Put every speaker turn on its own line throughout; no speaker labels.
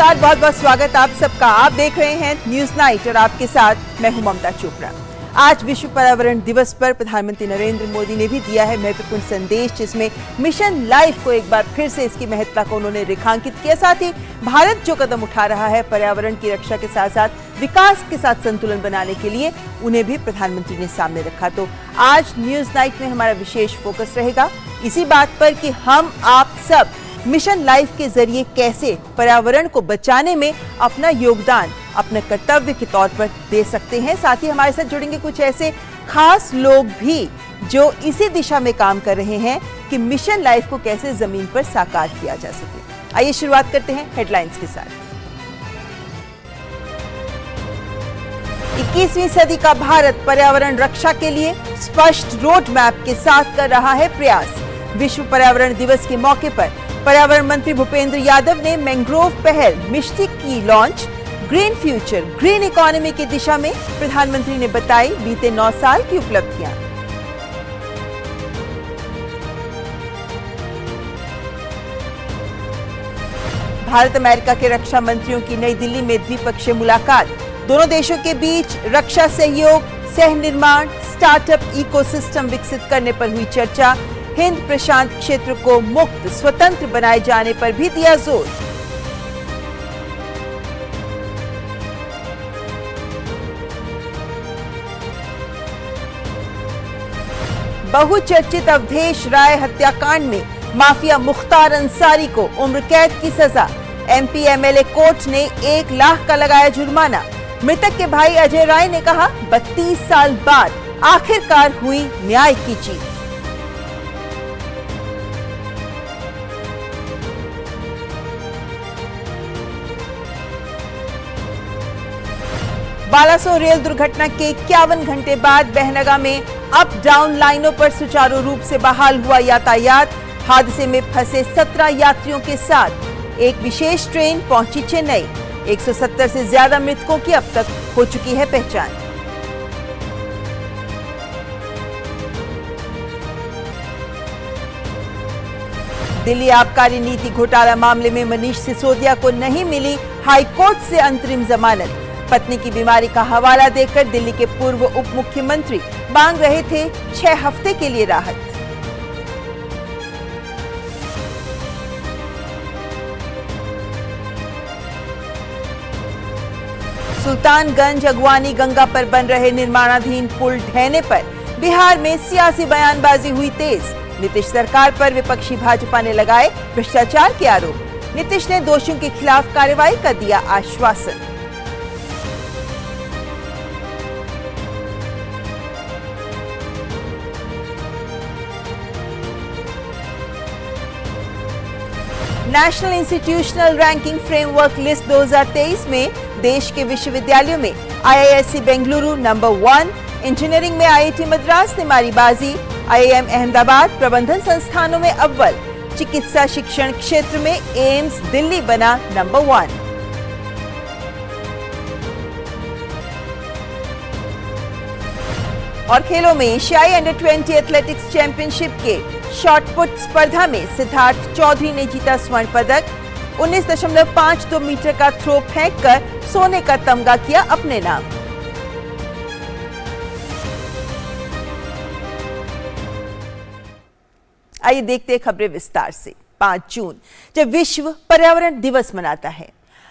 नमस्कार, बहुत बहुत स्वागत आप सबका। आप देख रहे हैं न्यूज नाइट और आपके साथ मैं हूं ममता चोपड़ा। आज विश्व पर्यावरण दिवस पर प्रधानमंत्री नरेंद्र मोदी ने भी दिया है महत्वपूर्ण संदेश, जिसमें मिशन लाइफ को एक बार फिर से इसकी महत्ता को उन्होंने रेखांकित किया। साथ ही भारत जो कदम उठा रहा है पर्यावरण की रक्षा के साथ साथ विकास के साथ संतुलन बनाने के लिए, उन्हें भी प्रधानमंत्री ने सामने रखा। तो आज न्यूज नाइट में हमारा विशेष फोकस रहेगा इसी बात पर कि हम आप सब मिशन लाइफ के जरिए कैसे पर्यावरण को बचाने में अपना योगदान अपने कर्तव्य के तौर पर दे सकते हैं। साथ ही हमारे साथ जुड़ेंगे कुछ ऐसे खास लोग भी जो इसी दिशा में काम कर रहे हैं कि मिशन लाइफ को कैसे जमीन पर साकार किया जा सके। आइए शुरुआत करते हैं हेडलाइंस के साथ। 21वीं सदी का भारत पर्यावरण रक्षा के लिए स्पष्ट रोड मैप के साथ कर रहा है प्रयास। विश्व पर्यावरण दिवस के मौके पर पर्यावरण मंत्री भूपेंद्र यादव ने मैंग्रोव पहल मिष्टी की launch. Green future, green economy की दिशा में प्रधानमंत्री ने बताई बीते 9 साल की उपलब्धियां। भारत अमेरिका के रक्षा मंत्रियों की नई दिल्ली में द्विपक्षीय मुलाकात। दोनों देशों के बीच रक्षा सहयोग, सह निर्माण, स्टार्टअप इकोसिस्टम विकसित करने पर हुई चर्चा। हिंद प्रशांत क्षेत्र को मुक्त स्वतंत्र बनाए जाने पर भी दिया जोर। बहुचर्चित अवधेश राय हत्याकांड में माफिया मुख्तार अंसारी को उम्र कैद की सजा। एमपी एमएलए कोर्ट ने 1 लाख का लगाया जुर्माना। मृतक के भाई अजय राय ने कहा 32 साल बाद आखिरकार हुई न्याय की जीत। बालासोर रेल दुर्घटना के 51 घंटे बाद बहनगा में अप डाउन लाइनों पर सुचारू रूप से बहाल हुआ यातायात। हादसे में फंसे 17 यात्रियों के साथ एक विशेष ट्रेन पहुंची चेन्नई। 170 से ज्यादा मृतकों की अब तक हो चुकी है पहचान। दिल्ली आबकारी नीति घोटाला मामले में मनीष सिसोदिया को नहीं मिली हाईकोर्ट से अंतरिम जमानत। पत्नी की बीमारी का हवाला देकर दिल्ली के पूर्व उप मुख्यमंत्री मांग रहे थे 6 हफ्ते के लिए राहत। सुल्तानगंज अगवानी गंगा पर बन रहे निर्माणाधीन पुल ढहने पर बिहार में सियासी बयानबाजी हुई तेज। नीतीश सरकार पर विपक्षी भाजपा ने लगाए भ्रष्टाचार के आरोप। नीतीश ने दोषियों के खिलाफ कार्रवाई का दिया आश्वासन। National institutional ranking framework list 2023 में देश के विश्वविद्यालयों में आईआईएससी बेंगलुरु नंबर 1, इंजीनियरिंग में आईआईटी मद्रास ने मारी बाजी। आईआईएम अहमदाबाद प्रबंधन संस्थानों में अव्वल। चिकित्सा शिक्षण क्षेत्र में एम्स दिल्ली बना नंबर 1। और खेलों में एशियाई अंडर 20 एथलेटिक्स चैंपियनशिप के शॉटपुट स्पर्धा में सिद्धार्थ चौधरी ने जीता स्वर्ण पदक। 19.52 मीटर का थ्रो फेंककर सोने का तमगा किया अपने नाम। आइए देखते हैं खबरें विस्तार से। 5 जून जब विश्व पर्यावरण दिवस मनाता है।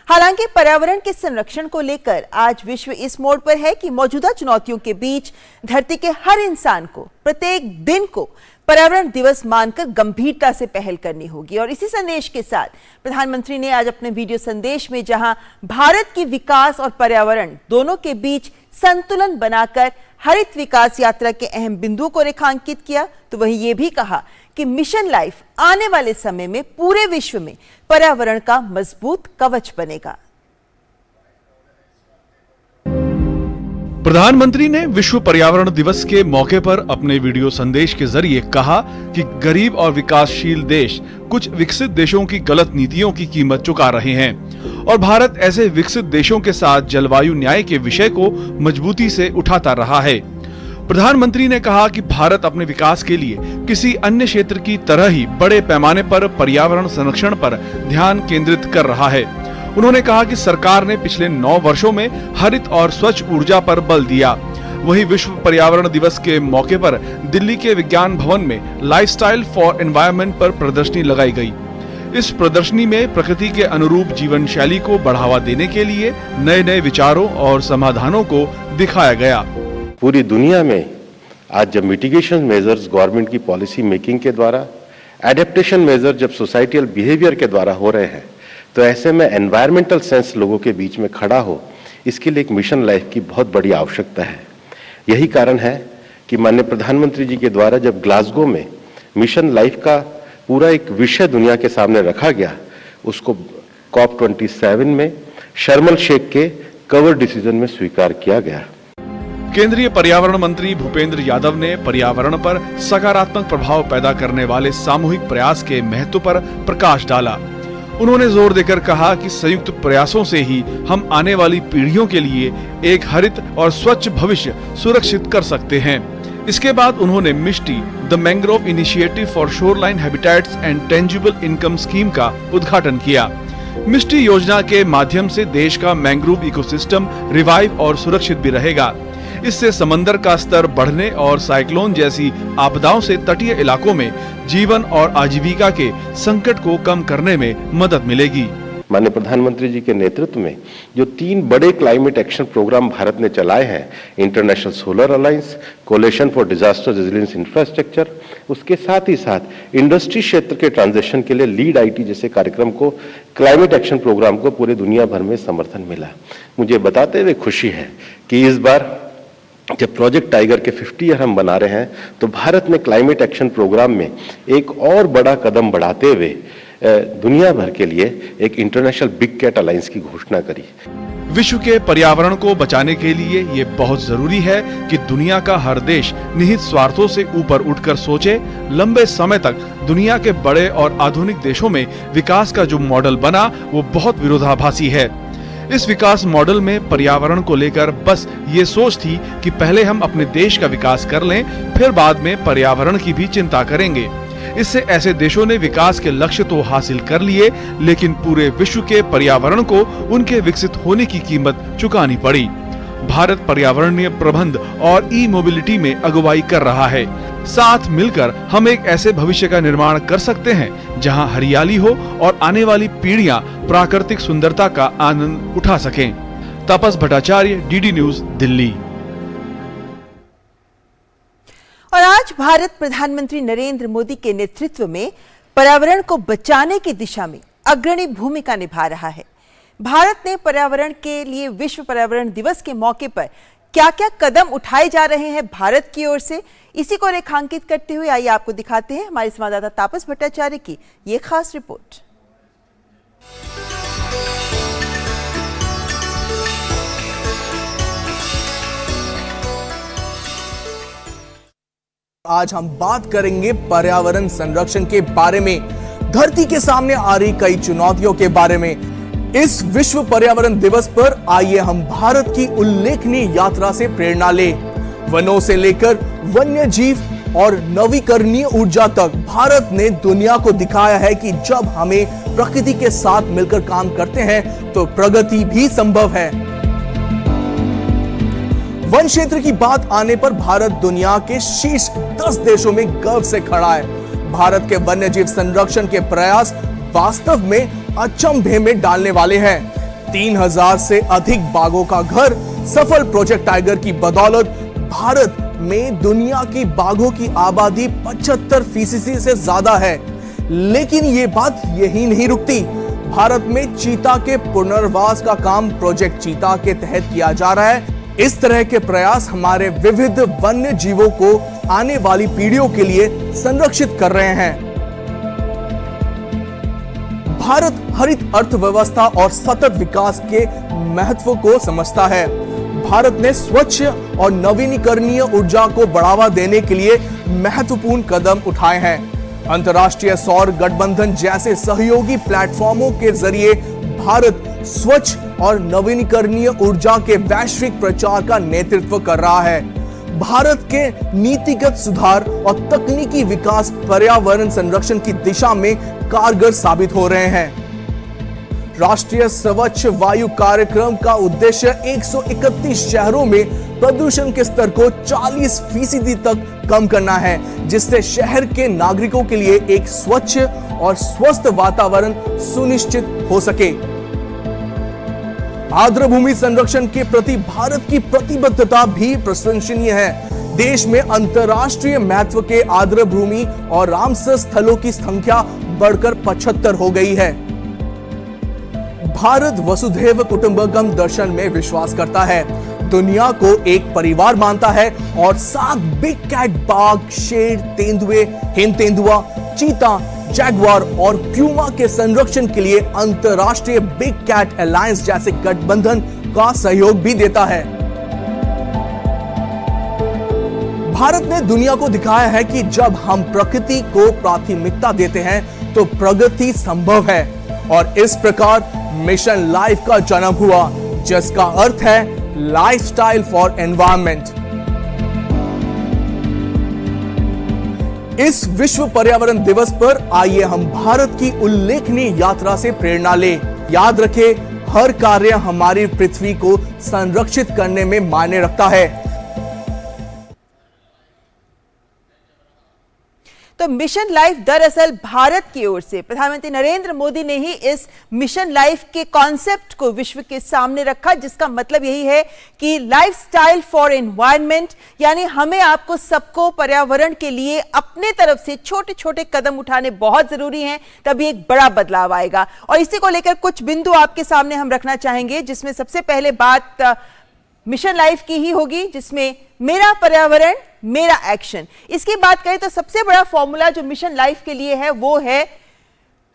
हालांकि पर्यावरण के संरक्षण को लेकर आज विश्व इस मोड़ पर है कि मौजूदा चुनौतियों के बीच धरती के हर इंसान को प्रत्येक दिन को पर्यावरण दिवस मानकर गंभीरता से पहल करनी होगी। और इसी संदेश के साथ प्रधानमंत्री ने आज अपने वीडियो संदेश में जहां भारत की विकास और पर्यावरण दोनों के बीच संतुलन बनाकर हरित विकास यात्रा के अहम बिंदुओं को रेखांकित किया, तो वहीं ये भी कहा कि मिशन लाइफ आने वाले समय में पूरे विश्व में पर्यावरण का मजबूत कवच बनेगा।
प्रधानमंत्री ने विश्व पर्यावरण दिवस के मौके पर अपने वीडियो संदेश के जरिए कहा कि गरीब और विकासशील देश कुछ विकसित देशों की गलत नीतियों की कीमत चुका रहे हैं और भारत ऐसे विकसित देशों के साथ जलवायु न्याय के विषय को मजबूती से उठाता रहा है। प्रधानमंत्री ने कहा कि भारत अपने विकास के लिए किसी अन्य क्षेत्र की तरह ही बड़े पैमाने पर पर्यावरण संरक्षण पर ध्यान केंद्रित कर रहा है। उन्होंने कहा कि सरकार ने पिछले 9 वर्षों में हरित और स्वच्छ ऊर्जा पर बल दिया। वहीं विश्व पर्यावरण दिवस के मौके पर दिल्ली के विज्ञान भवन में लाइफस्टाइल फॉर एनवायरनमेंट पर प्रदर्शनी लगाई गई। इस प्रदर्शनी में प्रकृति के अनुरूप जीवन शैली को बढ़ावा देने के लिए नए नए विचारों और समाधानों को दिखाया गया।
पूरी दुनिया में आज जब मिटिगेशन मेजर्स गवर्नमेंट की पॉलिसी मेकिंग के द्वारा, एडेप्टेशन मेजर जब सोसाइटियल बिहेवियर के द्वारा हो रहे हैं, तो ऐसे में एनवायरमेंटल सेंस लोगों के बीच में खड़ा हो, इसके लिए एक मिशन लाइफ की बहुत बड़ी आवश्यकता है। यही कारण है कि माननीय प्रधानमंत्री जी के द्वारा जब ग्लासगो में मिशन लाइफ का पूरा एक विषय दुनिया के सामने रखा गया, उसको COP27 में शर्म एल शेख के कवर डिसीजन में स्वीकार किया गया।
केंद्रीय पर्यावरण मंत्री भूपेंद्र यादव ने पर्यावरण पर सकारात्मक प्रभाव पैदा करने वाले सामूहिक प्रयास के महत्व पर प्रकाश डाला। उन्होंने जोर देकर कहा कि संयुक्त प्रयासों से ही हम आने वाली पीढ़ियों के लिए एक हरित और स्वच्छ भविष्य सुरक्षित कर सकते हैं। इसके बाद उन्होंने Mishti the mangrove initiative for shoreline habitats and tangible income scheme का उद्घाटन किया। मिष्टी योजना के माध्यम से देश का मैंग्रोव इकोसिस्टम रिवाइव और सुरक्षित भी रहेगा। इससे समंदर का स्तर बढ़ने और साइक्लोन जैसी आपदाओं से तटीय इलाकों में जीवन और आजीविका के संकट को कम करने में मदद मिलेगी।
माननीय प्रधानमंत्री जी के नेतृत्व में जो 3 बड़े क्लाइमेट एक्शन प्रोग्राम भारत ने चलाए हैं, international solar alliance, coalition for disaster resilience infrastructure, उसके साथ ही साथ इंडस्ट्री क्षेत्र के ट्रांजिशन के लिए लीड आईटी जैसे कार्यक्रम को, क्लाइमेट एक्शन प्रोग्राम को पूरे दुनिया भर में समर्थन मिला। मुझे बताते हुए खुशी है कि इस बार जब प्रोजेक्ट टाइगर के 50 ईयर हम बना रहे हैं, तो भारत ने क्लाइमेट एक्शन प्रोग्राम में एक और बड़ा कदम बढ़ाते हुए दुनिया भर के लिए एक इंटरनेशनल बिग कैट अलायंस की घोषणा करी।
विश्व के पर्यावरण को बचाने के लिए ये बहुत जरूरी है कि दुनिया का हर देश निहित स्वार्थों से ऊपर उठकर सोचे। लंबे समय तक दुनिया के बड़े और आधुनिक देशों में विकास का जो मॉडल बना, वो बहुत विरोधाभासी है। इस विकास मॉडल में पर्यावरण को लेकर बस ये सोच थी कि पहले हम अपने देश का विकास कर लें, फिर बाद में पर्यावरण की भी चिंता करेंगे। इससे ऐसे देशों ने विकास के लक्ष्य तो हासिल कर लिए, लेकिन पूरे विश्व के पर्यावरण को उनके विकसित होने की कीमत चुकानी पड़ी। भारत पर्यावरणीय प्रबंध और ई मोबिलिटी में अगुवाई कर रहा है। साथ मिलकर हम एक ऐसे भविष्य का निर्माण कर सकते हैं जहां हरियाली हो और आने वाली पीढ़ियां प्राकृतिक सुंदरता का आनंद उठा सकें। तापस भट्टाचार्य, डीडी न्यूज, दिल्ली।
और आज भारत प्रधानमंत्री नरेंद्र मोदी के नेतृत्व में पर्यावरण को बचाने की दिशा में अग्रणी भूमिका निभा रहा है। भारत ने पर्यावरण के लिए विश्व पर्यावरण दिवस के मौके पर क्या क्या कदम उठाए जा रहे हैं भारत की ओर से, इसी को रेखांकित करते हुए आइए आपको दिखाते हैं हमारे संवाददाता तापस भट्टाचार्य की ये खास रिपोर्ट।
आज हम बात करेंगे पर्यावरण संरक्षण के बारे में, धरती के सामने आ रही कई चुनौतियों के बारे में। इस विश्व पर्यावरण दिवस पर आइए हम भारत की उल्लेखनीय यात्रा से प्रेरणा लें। वनों से लेकर वन्य जीव और नवीकरणीय ऊर्जा तक भारत ने दुनिया को दिखाया है कि जब हमें प्रकृति के साथ मिलकर काम करते हैं तो प्रगति भी संभव है। वन क्षेत्र की बात आने पर भारत दुनिया के शीर्ष 10 देशों में गर्व से खड़ा है। भारत के वन्य जीव संरक्षण के प्रयास वास्तव में अचंभे में डालने वाले हैं। 3000 से अधिक बाघों का घर सफल प्रोजेक्ट टाइगर की बदौलत भारत में दुनिया की बाघों की आबादी 75% से ज्यादा है। लेकिन ये बात यही नहीं रुकती। भारत में चीता के पुनर्वास का काम प्रोजेक्ट चीता के तहत किया जा रहा है। इस तरह के प्रयास हमारे विविध वन्य जीवों को आने वाली पीढ़ियों के लिए संरक्षित कर रहे हैं। भारत हरित अर्थव्यवस्था और सतत विकास के महत्व को समझता है। भारत ने स्वच्छ और नवीनीकरणीय ऊर्जा को बढ़ावा देने के लिए महत्वपूर्ण कदम उठाए हैं। अंतर्राष्ट्रीय सौर गठबंधन जैसे सहयोगी प्लेटफॉर्मों के जरिए भारत स्वच्छ और नवीनीकरणीय ऊर्जा के वैश्विक प्रचार का नेतृत्व कर रहा है। भारत के नीतिगत सुधार और तकनीकी विकास पर्यावरण संरक्षण की दिशा में कारगर साबित हो रहे हैं। राष्ट्रीय स्वच्छ वायु कार्यक्रम का उद्देश्य 131 शहरों में प्रदूषण के स्तर को 40% तक कम करना है, जिससे शहर के नागरिकों के लिए एक स्वच्छ और स्वस्थ वातावरण सुनिश्चित हो सके। आर्द्रभूमि संरक्षण के प्रति भारत की प्रतिबद्धता भी प्रशंसनीय है। देश में अंतर्राष्ट्रीय महत्व के आर्द्रभूमि और रामसर स्थलों की संख्या बढ़कर 75 हो गई है। भारत वसुधैव कुटुंबकम दर्शन में विश्वास करता है, दुनिया को एक परिवार मानता है और 7 बिग कैट बाघ, शेर, तेंदुए, हिम तेंदुआ, चीता, जैगवार और प्यूमा के संरक्षण के लिए अंतर्राष्ट्रीय बिग कैट अलायंस जैसे गठबंधन का सहयोग भी देता है। भारत ने दुनिया को दिखाया है कि जब हम प्रकृति को प्राथमिकता देते हैं तो प्रगति संभव है, और इस प्रकार मिशन लाइफ का जन्म हुआ, जिसका अर्थ है लाइफस्टाइल फॉर एनवायरनमेंट। इस विश्व पर्यावरण दिवस पर आइए हम भारत की उल्लेखनीय यात्रा से प्रेरणा लें। याद रखें, हर कार्य हमारी पृथ्वी को संरक्षित करने में मायने रखता है।
तो मिशन लाइफ दरअसल भारत की ओर से प्रधानमंत्री नरेंद्र मोदी ने ही इस मिशन लाइफ के कॉन्सेप्ट को विश्व के सामने रखा, जिसका मतलब यही है कि लाइफस्टाइल फॉर एनवायरनमेंट, यानी हमें आपको सबको पर्यावरण के लिए अपने तरफ से छोटे छोटे कदम उठाने बहुत जरूरी हैं, तभी एक बड़ा बदलाव आएगा। और इसी को लेकर कुछ बिंदु आपके सामने हम रखना चाहेंगे, जिसमें सबसे पहले बात मिशन लाइफ की ही होगी, जिसमें मेरा पर्यावरण मेरा एक्शन। इसकी बात करें तो सबसे बड़ा फॉर्मूला जो मिशन लाइफ के लिए है वो है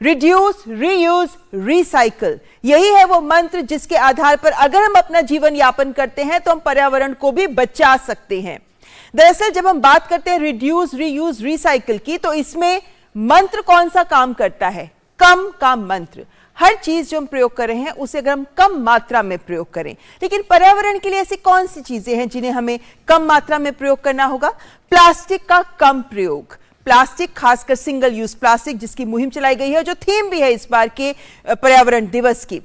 रिड्यूस, रीयूज, रिसाइकल। यही है वो मंत्र जिसके आधार पर अगर हम अपना जीवन यापन करते हैं तो हम पर्यावरण को भी बचा सकते हैं। दरअसल जब हम बात करते हैं रिड्यूस, रीयूज, रिसाइकल की, तो इसमें मंत्र कौन सा काम करता है? कम का मंत्र। हर चीज जो हम प्रयोग कर रहे हैं उसे अगर हम कम मात्रा में प्रयोग करें, लेकिन पर्यावरण के लिए ऐसी कौन सी चीजें हैं जिन्हें हमें कम मात्रा में प्रयोग करना होगा? प्लास्टिक का कम प्रयोग। प्लास्टिक, खासकर सिंगल यूज प्लास्टिक, जिसकी मुहिम चलाई गई है, जो थीम भी है इस बार के पर्यावरण दिवस की।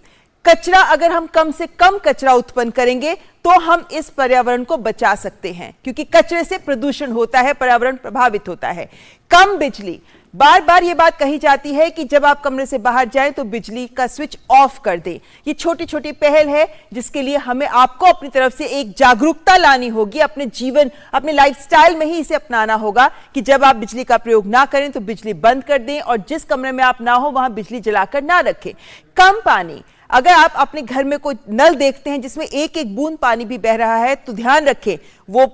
कचरा, अगर हम कम से कम कचरा उत्पन्न करेंगे तो हम इस पर्यावरण को बचा सकते हैं, क्योंकि कचरे से प्रदूषण होता है, पर्यावरण प्रभावित होता है। कम बिजली, बार बार ये बात कही जाती है कि जब आप कमरे से बाहर जाएं तो बिजली का स्विच ऑफ कर दें। ये छोटी छोटी पहल है जिसके लिए हमें आपको अपनी तरफ से एक जागरूकता लानी होगी, अपने जीवन, अपने लाइफस्टाइल में ही इसे अपनाना होगा कि जब आप बिजली का प्रयोग ना करें तो बिजली बंद कर दें, और जिस कमरे में आप ना हो वहां बिजली जलाकर ना रखें। कम पानी, अगर आप अपने घर में कोई नल देखते हैं जिसमें एक एक बूंद पानी भी बह रहा है तो ध्यान रखें, वो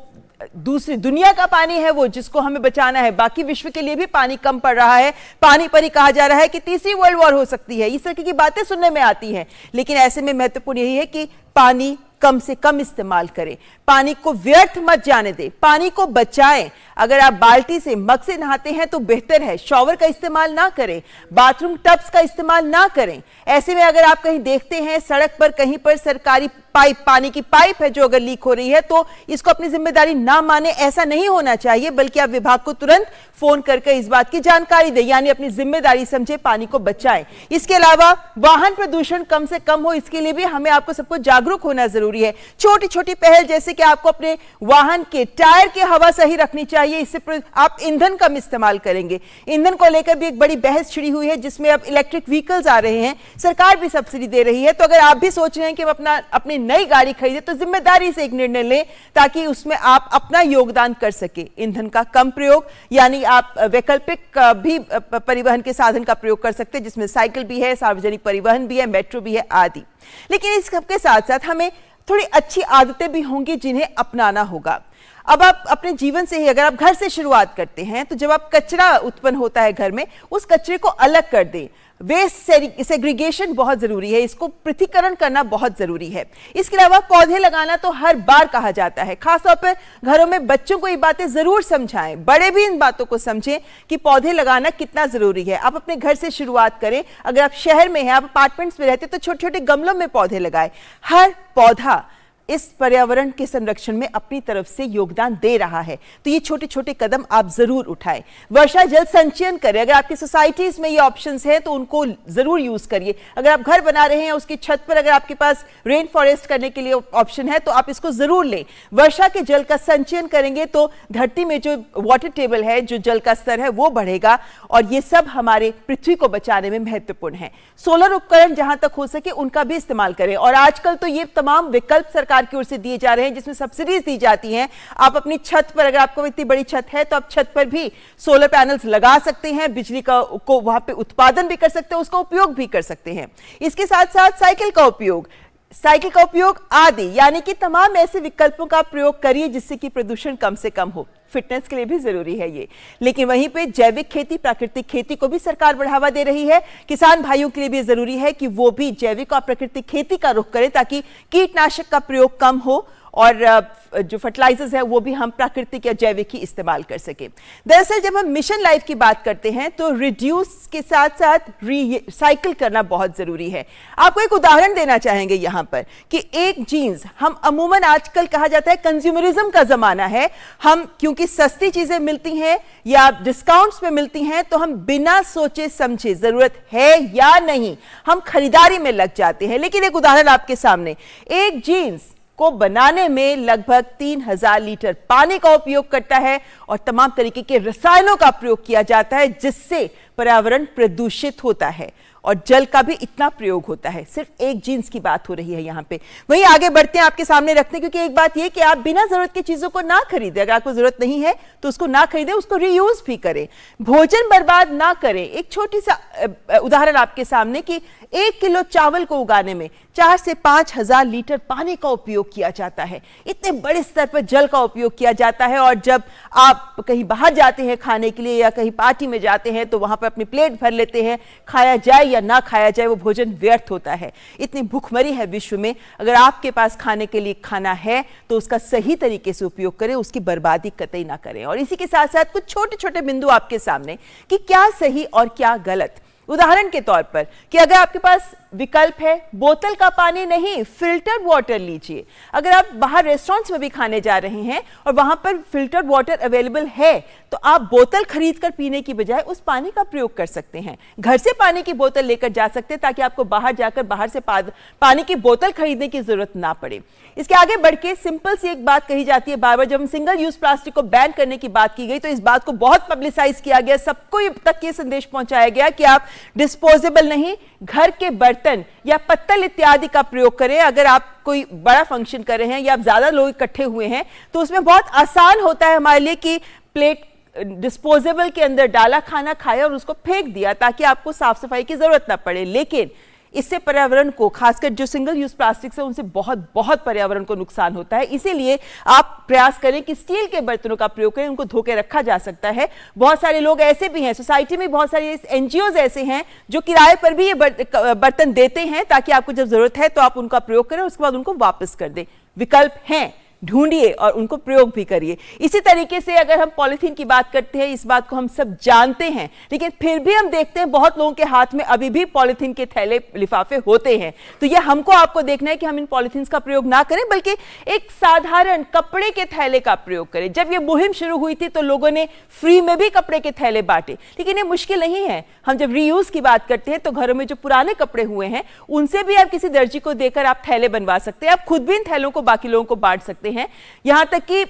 दूसरी दुनिया का पानी है वो, जिसको हमें बचाना है। बाकी विश्व के लिए भी पानी कम पड़ रहा है। पानी पर ही कहा जा रहा है कि तीसरी वर्ल्ड वॉर हो सकती है। इस तरह की बातें सुनने में आती हैं, लेकिन ऐसे में महत्वपूर्ण यही है कि पानी कम से कम इस्तेमाल करें, पानी को व्यर्थ मत जाने दें, पानी को बचाएं। अगर आप बाल्टी से, मग से नहाते हैं तो बेहतर है, शॉवर का इस्तेमाल ना करें, बाथरूम टब्स का इस्तेमाल ना करें। ऐसे में अगर आप कहीं देखते हैं सड़क पर कहीं पर सरकारी पाइप, पानी की पाइप है जो अगर लीक हो रही है, तो इसको अपनी जिम्मेदारी ना माने, ऐसा नहीं होना चाहिए, बल्कि आप विभाग को तुरंत फोन करके इस बात की जानकारी दें, यानी अपनी जिम्मेदारी समझे, पानी को बचाएं। इसके अलावा वाहन प्रदूषण कम से कम हो, इसके लिए भी हमें आपको सबको जागरूक होना जरूरी है। छोटी छोटी पहल, जैसे कि आपको अपने वाहन के टायर की हवा सही रखनी चाहिए, इससे आप ईंधन कम इस्तेमाल करेंगे। ईंधन को लेकर भी एक बड़ी बहस छिड़ी हुई है, जिसमें अब इलेक्ट्रिक व्हीकल्स आ रहे हैं, सरकार भी सब्सिडी दे रही है। तो अगर आप भी सोच रहे हैं कि अपनी नई गाड़ी खरीदे तो जिम्मेदारी से एक निर्णय लें, ताकि उसमें आप अपना योगदान कर सके। ईंधन का कम प्रयोग, यानी आप वैकल्पिक भी परिवहन के साधन का प्रयोग कर सकते हैं, जिसमें साइकिल भी है, सार्वजनिक परिवहन भी है, मेट्रो भी है आदि। लेकिन इस सबके साथ साथ हमें थोड़ी अच्छी आदतें भी होंगी जिन्हें अपनाना होगा। अब आप अपने जीवन से ही, अगर आप घर से शुरुआत करते हैं, तो जब आप कचरा उत्पन्न होता है घर में, उस कचरे को अलग कर दें। वेस्ट सेग्रीगेशन बहुत जरूरी है, इसको पृथक्करण करना बहुत जरूरी है। इसके अलावा पौधे लगाना तो हर बार कहा जाता है, खासतौर पर घरों में बच्चों को ये बातें जरूर समझाएं, बड़े भी इन बातों को समझें कि पौधे लगाना कितना जरूरी है। आप अपने घर से शुरुआत करें। अगर आप शहर में हैं, आप अपार्टमेंट्स में रहते हैं, तो छोटे छोटे गमलों में पौधे लगाएं। हर पौधा इस पर्यावरण के संरक्षण में अपनी तरफ से योगदान दे रहा है, तो ये छोटे छोटे कदम आप जरूर उठाएं। वर्षा जल संचयन करें। अगर आपकी सोसाइटीज में ये ऑप्शंस हैं तो उनको जरूर यूज करिए। अगर आप घर बना रहे हैं, उसकी छत पर अगर आपके पास रेन फॉरेस्ट करने के लिए ऑप्शन है तो आप इसको जरूर लें। वर्षा के जल का संचयन करेंगे तो धरती में जो वाटर टेबल है, जो जल का स्तर है, वो बढ़ेगा और ये सब हमारे पृथ्वी को बचाने में महत्वपूर्ण है। सोलर उपकरण जहां तक हो सके उनका भी इस्तेमाल करें। और आजकल तो ये तमाम विकल्प सरकार की ओर से दिए जा रहे हैं जिसमें सब्सिडीज दी जाती हैं। आप अपनी छत पर, अगर आपको इतनी बड़ी छत है तो आप छत पर भी सोलर पैनल्स लगा सकते हैं, बिजली को वहां पे उत्पादन भी कर सकते हैं, उसका उपयोग भी कर सकते हैं। इसके साथ साथ साइकिल का उपयोग आदि, यानी कि तमाम ऐसे विकल्पों का प्रयोग करिए जिससे कि प्रदूषण कम से कम हो। फिटनेस के लिए भी जरूरी है ये। लेकिन वहीं पे जैविक खेती, प्राकृतिक खेती को भी सरकार बढ़ावा दे रही है। किसान भाइयों के लिए भी जरूरी है कि वो भी जैविक और प्राकृतिक खेती का रुख करें ताकि कीटनाशक का प्रयोग कम हो और जो फर्टिलाइजर्स है वो भी हम प्राकृतिक या जैविक ही इस्तेमाल कर सके। दरअसल जब हम मिशन लाइफ की बात करते हैं तो रिड्यूस के साथ साथ रिसाइकिल करना बहुत जरूरी है। आपको एक उदाहरण देना चाहेंगे यहां पर कि एक जीन्स, हम अमूमन आजकल कहा जाता है कंज्यूमरिज्म का जमाना है, हम क्योंकि सस्ती चीजें मिलती हैं या डिस्काउंट्स पे मिलती हैं तो हम बिना सोचे समझे जरूरत है या नहीं हम खरीदारी में लग जाते हैं। लेकिन एक उदाहरण आपके सामने, एक जीन्स को बनाने में लगभग 3000 लीटर पानी का उपयोग करता है और तमाम तरीके के रसायनों का प्रयोग किया जाता है जिससे पर्यावरण प्रदूषित होता है और जल का भी इतना प्रयोग होता है। सिर्फ एक जीन्स की बात हो रही है यहाँ पे। वहीं आगे बढ़ते हैं, आपके सामने रखते हैं, क्योंकि एक बात यह कि आप बिना जरूरत की चीजों को ना खरीदें। अगर आपको जरूरत नहीं है तो उसको ना खरीदें, उसको रीयूज भी करें। भोजन बर्बाद ना करें। एक छोटी सा उदाहरण आपके सामने कि 1 किलो चावल को उगाने में 4 से 5,000 लीटर पानी का उपयोग किया जाता है। इतने बड़े स्तर पर जल का उपयोग किया जाता है और जब आप कहीं बाहर जाते हैं खाने के लिए या कहीं पार्टी में जाते हैं तो वहां पर अपनी प्लेट भर लेते हैं, खाया जाए या ना खाया जाए वो भोजन व्यर्थ होता है। इतनी भूखमरी है विश्व में, अगर आपके पास खाने के लिए खाना है तो उसका सही तरीके से उपयोग करें, उसकी बर्बादी कतई ना करें। और इसी के साथ साथ कुछ छोटे छोटे बिंदु आपके सामने कि क्या सही और क्या गलत। उदाहरण के तौर पर कि अगर आपके पास विकल्प है, बोतल का पानी नहीं, फिल्टर्ड वाटर लीजिए। अगर आप बाहर रेस्टोरेंट्स में भी खाने जा रहे हैं और वहां पर फिल्टर्ड वाटर अवेलेबल है तो आप बोतल खरीद कर पीने की बजाय उस पानी का प्रयोग कर सकते हैं। घर से पानी की बोतल लेकर जा सकते हैं ताकि आपको बाहर जाकर बाहर से पानी की बोतल खरीदने की जरूरत ना पड़े। इसके आगे बढ़ के सिंपल सी एक बात कही जाती है बार बार, जब हम सिंगल यूज प्लास्टिक को बैन करने की बात की गई तो इस बात को बहुत पब्लिसाइज किया गया, सबको तक ये संदेश पहुंचाया गया कि आप डिस्पोजेबल नहीं, घर के बर्तन या पत्तल इत्यादि का प्रयोग करें। अगर आप कोई बड़ा फंक्शन कर रहे हैं या आप ज्यादा लोग इकट्ठे हुए हैं तो उसमें बहुत आसान होता है हमारे लिए कि प्लेट डिस्पोजेबल के अंदर डाला, खाना खाया और उसको फेंक दिया ताकि आपको साफ सफाई की जरूरत ना पड़े। लेकिन इससे पर्यावरण को, खासकर जो सिंगल यूज प्लास्टिक से, उनसे बहुत बहुत पर्यावरण को नुकसान होता है। इसीलिए आप प्रयास करें कि स्टील के बर्तनों का प्रयोग करें, उनको धो के रखा जा सकता है। बहुत सारे लोग ऐसे भी हैं, सोसाइटी में बहुत सारे एनजीओज ऐसे हैं जो किराए पर भी ये बर्तन देते हैं ताकि आपको जब जरूरत है तो आप उनका प्रयोग करें, उसके बाद उनको वापस कर दें। विकल्प हैं, ढूंढिए और उनको प्रयोग भी करिए। इसी तरीके से अगर हम पॉलिथीन की बात करते हैं, इस बात को हम सब जानते हैं, लेकिन फिर भी हम देखते हैं बहुत लोगों के हाथ में अभी भी पॉलिथीन के थैले, लिफाफे होते हैं। तो यह हमको आपको देखना है कि हम इन पॉलिथीन का प्रयोग ना करें बल्कि एक साधारण कपड़े के थैले का प्रयोग करें। जब यह मुहिम शुरू हुई थी तो लोगों ने फ्री में भी कपड़े के थैले बांटे, लेकिन ये मुश्किल नहीं है। हम जब रीयूज की बात करते हैं तो घरों में जो पुराने कपड़े हुए हैं उनसे भी आप किसी दर्जी को देकर आप थैले बनवा सकते हैं। आप खुद भी इन थैलों को बाकी लोगों को बांट सकते हैं। यहां तक कि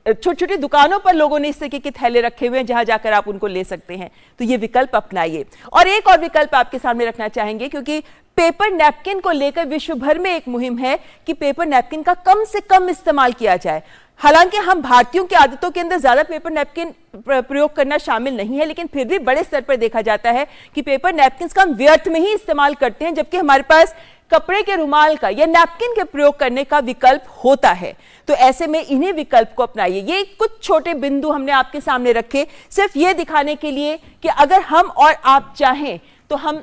छोटी छोटी दुकानों पर लोगों ने इस तरीके के थैले रखे हुए हैं जहां जाकर आप उनको ले सकते हैं। तो ये विकल्प अपनाइए। और एक और विकल्प आपके सामने रखना चाहेंगे, क्योंकि पेपर नैपकिन को लेकर विश्व भर में एक मुहिम है कि पेपर नैपकिन का कम से कम इस्तेमाल किया जाए। हालांकि हम भारतीयों की आदतों के अंदर ज्यादा पेपर नैपकिन प्रयोग करना शामिल नहीं है, लेकिन फिर भी बड़े स्तर पर देखा जाता है कि पेपर नैपकिन का हम व्यर्थ में ही इस्तेमाल करते हैं, जबकि हमारे पास कपड़े के रुमाल का या नैपकिन के प्रयोग करने का विकल्प होता है। तो ऐसे में इन्हीं विकल्प को अपनाइए। ये कुछ छोटे बिंदु हमने आपके सामने रखे सिर्फ ये दिखाने के लिए कि अगर हम और आप चाहें तो हम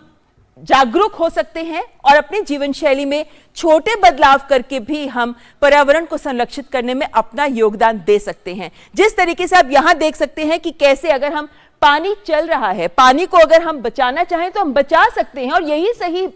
जागरूक हो सकते हैं और अपनी जीवन शैली में छोटे बदलाव करके भी हम पर्यावरण को संरक्षित करने में अपना योगदान दे सकते हैं। जिस तरीके से आप यहां देख सकते हैं कि कैसे अगर हम पानी चल रहा है, पानी को अगर हम बचाना चाहें तो हम बचा सकते हैं और यही सही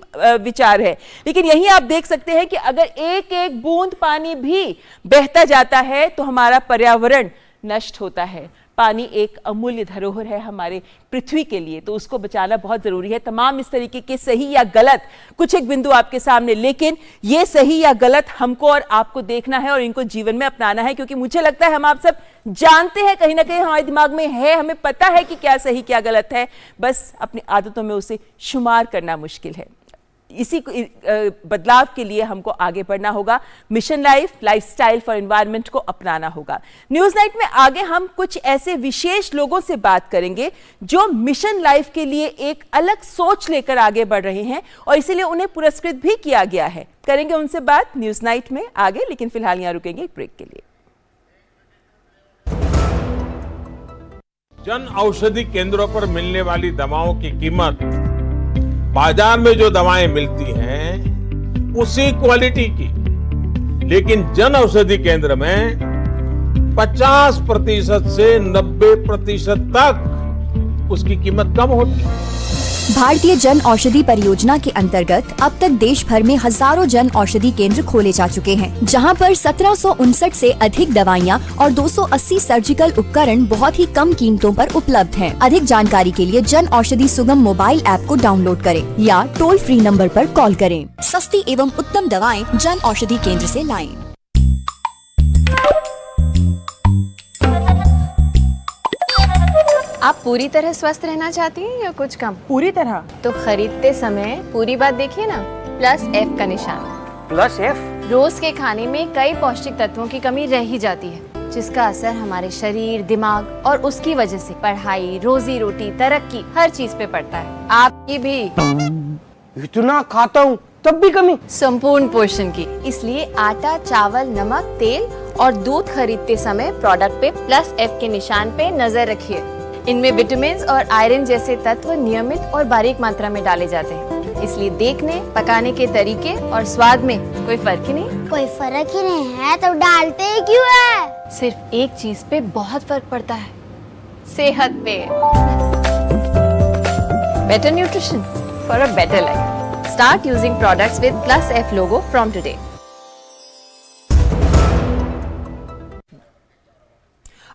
विचार है। लेकिन यहीं आप देख सकते हैं कि अगर एक एक बूंद पानी भी बहता जाता है तो हमारा पर्यावरण नष्ट होता है। पानी एक अमूल्य धरोहर है हमारे पृथ्वी के लिए, तो उसको बचाना बहुत जरूरी है। तमाम इस तरीके के सही या गलत कुछ एक बिंदु आपके सामने, लेकिन ये सही या गलत हमको और आपको देखना है और इनको जीवन में अपनाना है, क्योंकि मुझे लगता है हम आप सब जानते हैं, कहीं ना कहीं हमारे दिमाग में है, हमें पता है कि क्या सही क्या गलत है, बस अपनी आदतों में उसे शुमार करना मुश्किल है। इसी बदलाव के लिए हमको आगे बढ़ना होगा। Mission life, lifestyle for environment को अपनाना होगा। न्यूज नाइट में आगे हम कुछ ऐसे विशेष लोगों से बात करेंगे जो मिशन लाइफ के लिए एक अलग सोच लेकर आगे बढ़ रहे हैं और इसीलिए उन्हें पुरस्कृत भी किया गया है। करेंगे उनसे बात न्यूज नाइट में आगे, लेकिन फिलहाल यहां रुकेंगे एक ब्रेक के लिए।
जन औषधि केंद्रों पर मिलने वाली दवाओं की कीमत बाजार में जो दवाएं मिलती हैं उसी क्वालिटी की, लेकिन जन औषधि केंद्र में 50% से 90% तक उसकी कीमत कम होती है।
भारतीय जन औषधि परियोजना के अंतर्गत अब तक देश भर में हजारों जन औषधि केंद्र खोले जा चुके हैं, जहां पर 1759 से अधिक दवाइयां और 280 सर्जिकल उपकरण बहुत ही कम कीमतों पर उपलब्ध हैं। अधिक जानकारी के लिए जन औषधि सुगम मोबाइल ऐप को डाउनलोड करें या टोल फ्री नंबर पर कॉल करें। सस्ती एवं उत्तम दवाएं जन औषधि केंद्र से लाएं।
आप पूरी तरह स्वस्थ रहना चाहती हैं या कुछ कम?
पूरी तरह।
तो खरीदते समय पूरी बात देखिए ना, +F का निशान।
+F?
रोज के खाने में कई पौष्टिक तत्वों की कमी रह ही जाती है, जिसका असर हमारे शरीर, दिमाग और उसकी वजह से पढ़ाई, रोजी रोटी, तरक्की हर चीज पे पड़ता है। आपकी भी।
इतना खाता हूँ तब भी कमी?
संपूर्ण पोषण की। इसलिए आटा, चावल, नमक, तेल और दूध खरीदते समय प्रोडक्ट पे +F के निशान पे नजर रखिए। इनमें विटामिन और आयरन जैसे तत्व नियमित और बारीक मात्रा में डाले जाते हैं, इसलिए देखने, पकाने के तरीके और स्वाद में कोई फर्क ही नहीं।
कोई फर्क ही नहीं है तो डालते ही क्यों है?
सिर्फ एक चीज पे बहुत फर्क पड़ता है, सेहत पे। Better nutrition for a better life. Start using products with +F logo from today.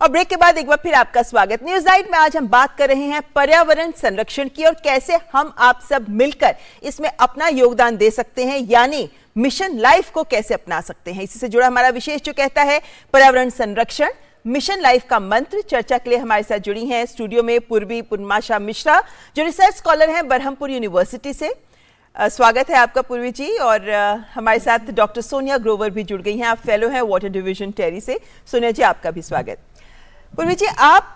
और ब्रेक के बाद एक बार फिर आपका स्वागत। न्यूज नाइट में आज हम बात कर रहे हैं पर्यावरण संरक्षण की और कैसे हम आप सब मिलकर इसमें अपना योगदान दे सकते हैं, यानी मिशन लाइफ को कैसे अपना सकते हैं। इसी से जुड़ा हमारा विशेष जो कहता है पर्यावरण संरक्षण, मिशन लाइफ का मंत्र। चर्चा के लिए हमारे साथ जुड़ी हैं स्टूडियो में पूर्णमाशा मिश्रा, जो रिसर्च स्कॉलर हैं बरहमपुर यूनिवर्सिटी से। स्वागत है आपका पूर्वी जी। और हमारे साथ डॉक्टर सोनिया ग्रोवर भी जुड़ गई हैं, आप फेलो हैं वाटर डिवीजन टेरी से। सोनिया जी आपका भी स्वागत। पूर्वी जी, आप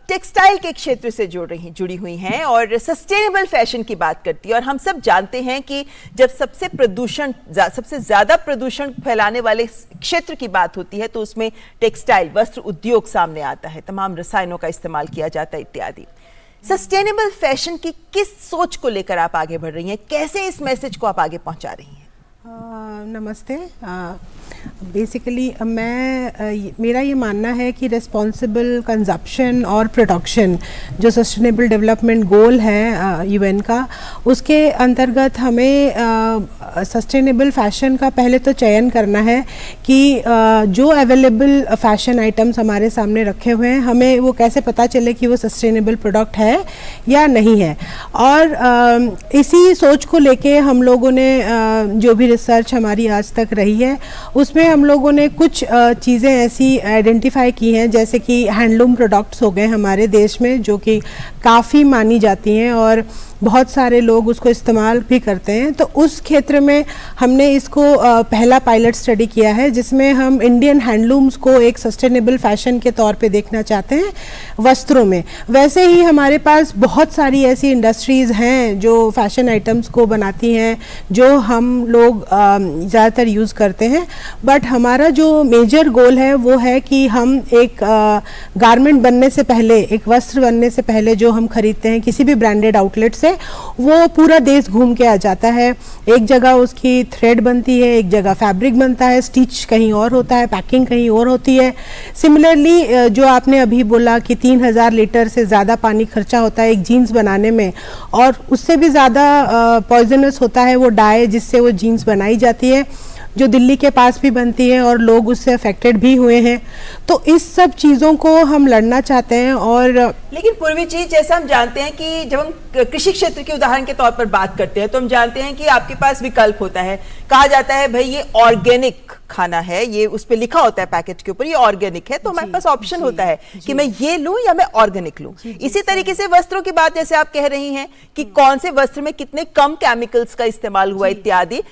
टेक्सटाइल के क्षेत्र से जुड़ी हुई हैं और सस्टेनेबल फैशन की बात करती है, और हम सब जानते हैं कि जब सबसे ज्यादा प्रदूषण फैलाने वाले क्षेत्र की बात होती है तो उसमें टेक्सटाइल, वस्त्र उद्योग सामने आता है, तमाम रसायनों का इस्तेमाल किया जाता है इत्यादि। सस्टेनेबल फैशन की किस सोच को लेकर आप आगे बढ़ रही हैं, कैसे इस मैसेज को आप आगे पहुंचा रही हैं?
नमस्ते। बेसिकली मेरा ये मानना है कि रिस्पॉन्सिबल कंजप्शन और प्रोडक्शन जो सस्टेनेबल डेवलपमेंट गोल है यूएन का, उसके अंतर्गत हमें सस्टेनेबल फैशन का पहले तो चयन करना है कि जो अवेलेबल फैशन आइटम्स हमारे सामने रखे हुए हैं हमें वो कैसे पता चले कि वो सस्टेनेबल प्रोडक्ट है या नहीं है। और इसी सोच को लेके हम लोगों ने जो भी रिसर्च हमारी आज तक रही है उसमें हम लोगों ने कुछ चीज़ें ऐसी आइडेंटिफाई की हैं, जैसे कि हैंडलूम प्रोडक्ट्स हो गए हमारे देश में, जो कि काफ़ी मानी जाती हैं और बहुत सारे लोग उसको इस्तेमाल भी करते हैं। तो उस क्षेत्र में हमने इसको पहला पायलट स्टडी किया है, जिसमें हम इंडियन हैंडलूम्स को एक सस्टेनेबल फैशन के तौर पे देखना चाहते हैं वस्त्रों में। वैसे ही हमारे पास बहुत सारी ऐसी इंडस्ट्रीज़ हैं जो फैशन आइटम्स को बनाती हैं, जो हम लोग ज़्यादातर यूज़ करते हैं। बट हमारा जो मेजर गोल है वो है कि हम एक गारमेंट बनने से पहले, एक वस्त्र बनने से पहले जो हम खरीदते हैं किसी भी ब्रांडेड आउटलेट से, वो पूरा देश घूम के आ जाता है। एक जगह उसकी थ्रेड बनती है, एक जगह फैब्रिक बनता है, स्टिच कहीं और होता है, पैकिंग कहीं और होती है। सिमिलरली जो आपने अभी बोला कि 3000 लीटर से ज़्यादा पानी खर्चा होता है एक जीन्स बनाने में, और उससे भी ज़्यादा पॉइजनस होता है वो डाई जिससे वो जीन्स बनाई जाती है, जो दिल्ली के पास भी बनती है और लोग उससे अफेक्टेड भी हुए हैं। तो इस सब चीज़ों को हम लड़ना चाहते हैं। और
लेकिन पूर्वी जी, जैसा हम जानते हैं कि जब हम कृषि क्षेत्र के उदाहरण के तौर पर बात करते हैं तो हम जानते हैं कि आपके पास विकल्प होता है। कहा जाता है भाई ये ऑर्गेनिक खाना है, ये उस पर लिखा होता है पैकेट के ऊपर ये ऑर्गेनिक है, तो हमारे पास ऑप्शन होता है कि मैं ये लूं या मैं ऑर्गेनिक लूं। इसी तरीके से वस्त्रों की बात जैसे आप कह रही हैं कि कौन से वस्त्र में कितने कम केमिकल्स का इस्तेमाल हुआ इत्यादि,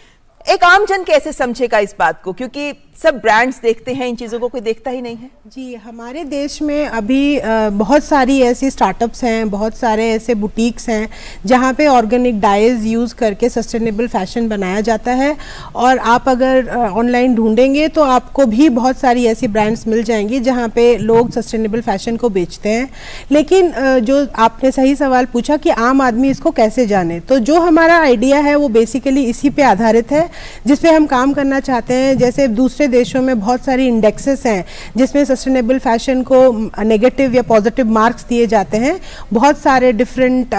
एक आम जन कैसे समझेगा इस बात को, क्योंकि सब ब्रांड्स देखते हैं, इन चीज़ों को कोई देखता ही नहीं है।
जी, हमारे देश में अभी बहुत सारी ऐसी स्टार्टअप्स हैं, बहुत सारे ऐसे बुटीक्स हैं जहाँ पे ऑर्गेनिक डाइज यूज़ करके सस्टेनेबल फैशन बनाया जाता है। और आप अगर ऑनलाइन ढूंढेंगे तो आपको भी बहुत सारी ऐसी ब्रांड्स मिल जाएंगी जहाँ पे लोग सस्टेनेबल फैशन को बेचते हैं। लेकिन जो आपने सही सवाल पूछा कि आम आदमी इसको कैसे जाने, तो जो हमारा आइडिया है वो बेसिकली इसी पे आधारित है जिस पे हम काम करना चाहते हैं। जैसे दूसरे देशों में बहुत सारी इंडेक्सेस हैं जिसमें सस्टेनेबल फैशन को नेगेटिव या पॉजिटिव मार्क्स दिए जाते हैं, बहुत सारे डिफरेंट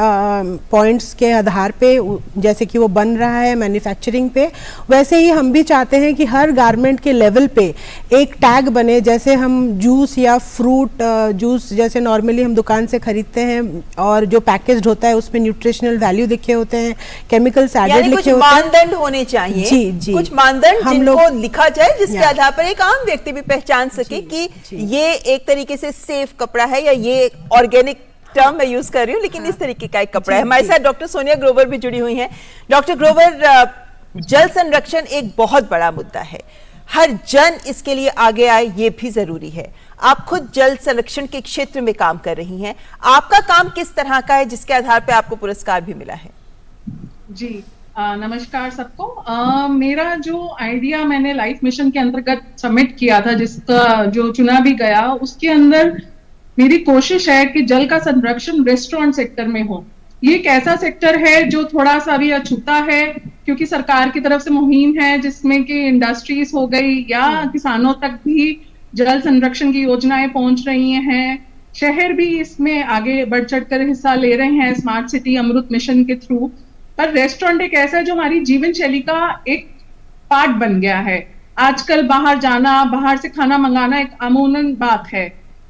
पॉइंट्स के आधार पे, जैसे कि वो बन रहा है मैन्युफैक्चरिंग पे। वैसे ही हम भी चाहते हैं कि हर गारमेंट के लेवल पे एक टैग बने, जैसे हम जूस या फ्रूट जूस जैसे नॉर्मली हम दुकान से खरीदते हैं और जो पैकेज्ड होता है उसमें न्यूट्रिशनल वैल्यू लिखे होते हैं, केमिकल्स एडेड लिखे होते हैं।
मानदंड होने चाहिए।
जी जी,
कुछ मानदंड जिनको लिखा जाए जिसके
या।
आधार पर एक आम व्यक्ति भी पहचान सके कि ये एक तरीके से सेफ कपड़ा है या ये ऑर्गेनिक टर्म मैं यूज कर रही हूँ लेकिन इस तरीके का एक कपड़ा है। हमारे साथ डॉक्टर सोनिया ग्रोवर भी जुड़ी हुई हैं। डॉक्टर ग्रोवर, जल संरक्षण एक बहुत बड़ा मुद्दा है, हर जन इसके लिए आगे आए ये भी जरूरी है। आप खुद जल संरक्षण के क्षेत्र में काम कर रही हैं, आपका काम किस तरह का है जिसके आधार पर आपको पुरस्कार भी मिला है?
जी, नमस्कार सबको। मेरा जो आइडिया मैंने लाइफ मिशन के अंतर्गत सबमिट किया था, जिसका जो चुना भी गया, उसके अंदर मेरी कोशिश है कि जल का संरक्षण रेस्टोरेंट सेक्टर में हो। ये एक ऐसा सेक्टर है जो थोड़ा सा भी अछूता है, क्योंकि सरकार की तरफ से मुहिम है जिसमें कि इंडस्ट्रीज हो गई या किसानों तक भी जल संरक्षण की योजनाएं पहुंच रही हैं। शहर भी इसमें आगे बढ़ चढ़कर हिस्सा ले रहे हैं स्मार्ट सिटी अमृत मिशन के थ्रू। पर रेस्टोरेंट एक ऐसा है जो हमारी जीवन शैली का एक पार्ट बन गया है। आजकल बाहर जाना, बाहर से खाना मंगाना एक आमूनन बात है,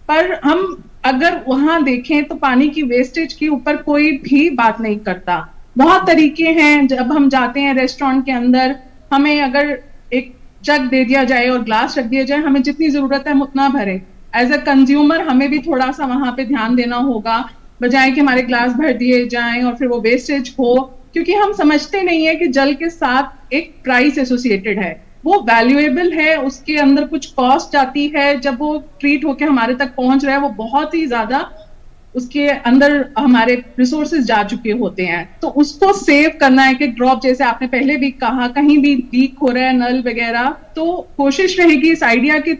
पर हम अगर वहां देखें तो पानी की वेस्टेज के ऊपर कोई भी बात नहीं करता। बहुत तरीके हैं, जब हम जाते हैं रेस्टोरेंट के अंदर, हमें अगर एक जग दे दिया जाए और ग्लास रख दिया जाए, हमें जितनी जरूरत है हम उतना भरें। एज अ कंज्यूमर हमें भी थोड़ा सा वहां पे ध्यान देना होगा, बजाय कि हमारे ग्लास भर दिए जाएं और फिर वो वेस्टेज हो, क्योंकि हम समझते नहीं है कि जल के साथ एक प्राइस एसोसिएटेड है, वो वैल्यूएबल है, उसके अंदर कुछ कॉस्ट जाती है। जब वो ट्रीट होके हमारे तक पहुंच रहा है, वो बहुत ही ज्यादा उसके अंदर हमारे रिसोर्सेज जा चुके होते हैं। तो उसको सेव करना है कि ड्रॉप, जैसे आपने पहले भी कहा, कहीं भी लीक हो रहा है नल वगैरह, तो कोशिश रहेगी इस आइडिया के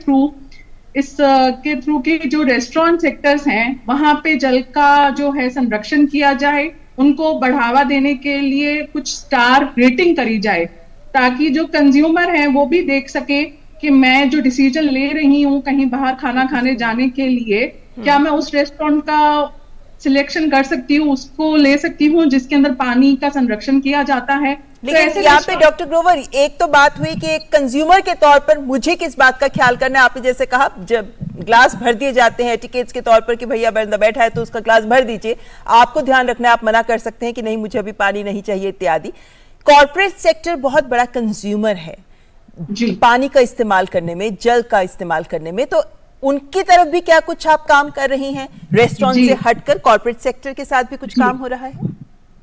थ्रू कि जो रेस्टोरेंट सेक्टर्स हैं वहां पे जल का जो है संरक्षण किया जाए, उनको बढ़ावा देने के लिए कुछ स्टार रेटिंग करी जाए, ताकि जो कंज्यूमर है वो भी देख सके कि मैं जो डिसीजन ले रही हूँ कहीं बाहर खाना खाने जाने के लिए, क्या मैं उस रेस्टोरेंट का सिलेक्शन कर सकती हूँ, उसको ले सकती हूँ जिसके अंदर पानी का संरक्षण किया जाता है।
लेकिन
तो
यहाँ पे डॉक्टर ग्रोवर, एक तो बात हुई कि एक कंज्यूमर के तौर पर मुझे किस बात का ख्याल करना है। आपने जैसे कहा जब ग्लास भर दिए जाते हैं एटिकेट्स के तौर पर कि भैया बंदा बैठा है तो उसका ग्लास भर दीजिए, आपको ध्यान रखना है, आप मना कर सकते हैं कि नहीं मुझे अभी पानी नहीं चाहिए इत्यादि। कॉर्पोरेट सेक्टर बहुत बड़ा कंज्यूमर है जी, पानी का इस्तेमाल करने में, जल का इस्तेमाल करने में, तो उनकी तरफ भी क्या कुछ आप काम कर रही हैं? रेस्टोरेंट से हटकर कॉर्पोरेट सेक्टर के साथ भी कुछ काम हो रहा है?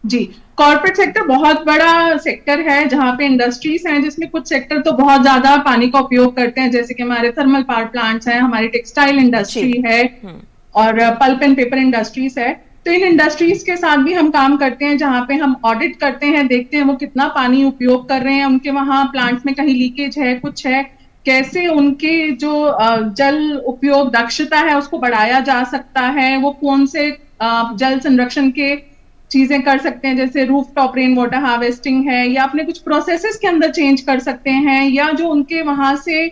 जी, कॉर्पोरेट सेक्टर बहुत बड़ा सेक्टर है जहाँ पे इंडस्ट्रीज हैं, जिसमें कुछ सेक्टर तो बहुत ज्यादा पानी का उपयोग करते हैं, जैसे कि हमारे थर्मल पावर प्लांट्स हैं, हमारी टेक्सटाइल इंडस्ट्री है और पल्प एंड पेपर इंडस्ट्रीज है। तो इन इंडस्ट्रीज के साथ भी हम काम करते हैं, जहाँ पे हम ऑडिट करते हैं, देखते हैं वो कितना पानी उपयोग कर रहे हैं, उनके वहां प्लांट्स में कहीं लीकेज है, कुछ है, कैसे उनके जो जल उपयोग दक्षता है उसको बढ़ाया जा सकता है, वो कौन से जल संरक्षण के चीजें कर सकते हैं, जैसे रूफटॉप रेन वाटर हार्वेस्टिंग है, या अपने कुछ प्रोसेसेस के अंदर चेंज कर सकते हैं, या जो उनके वहां से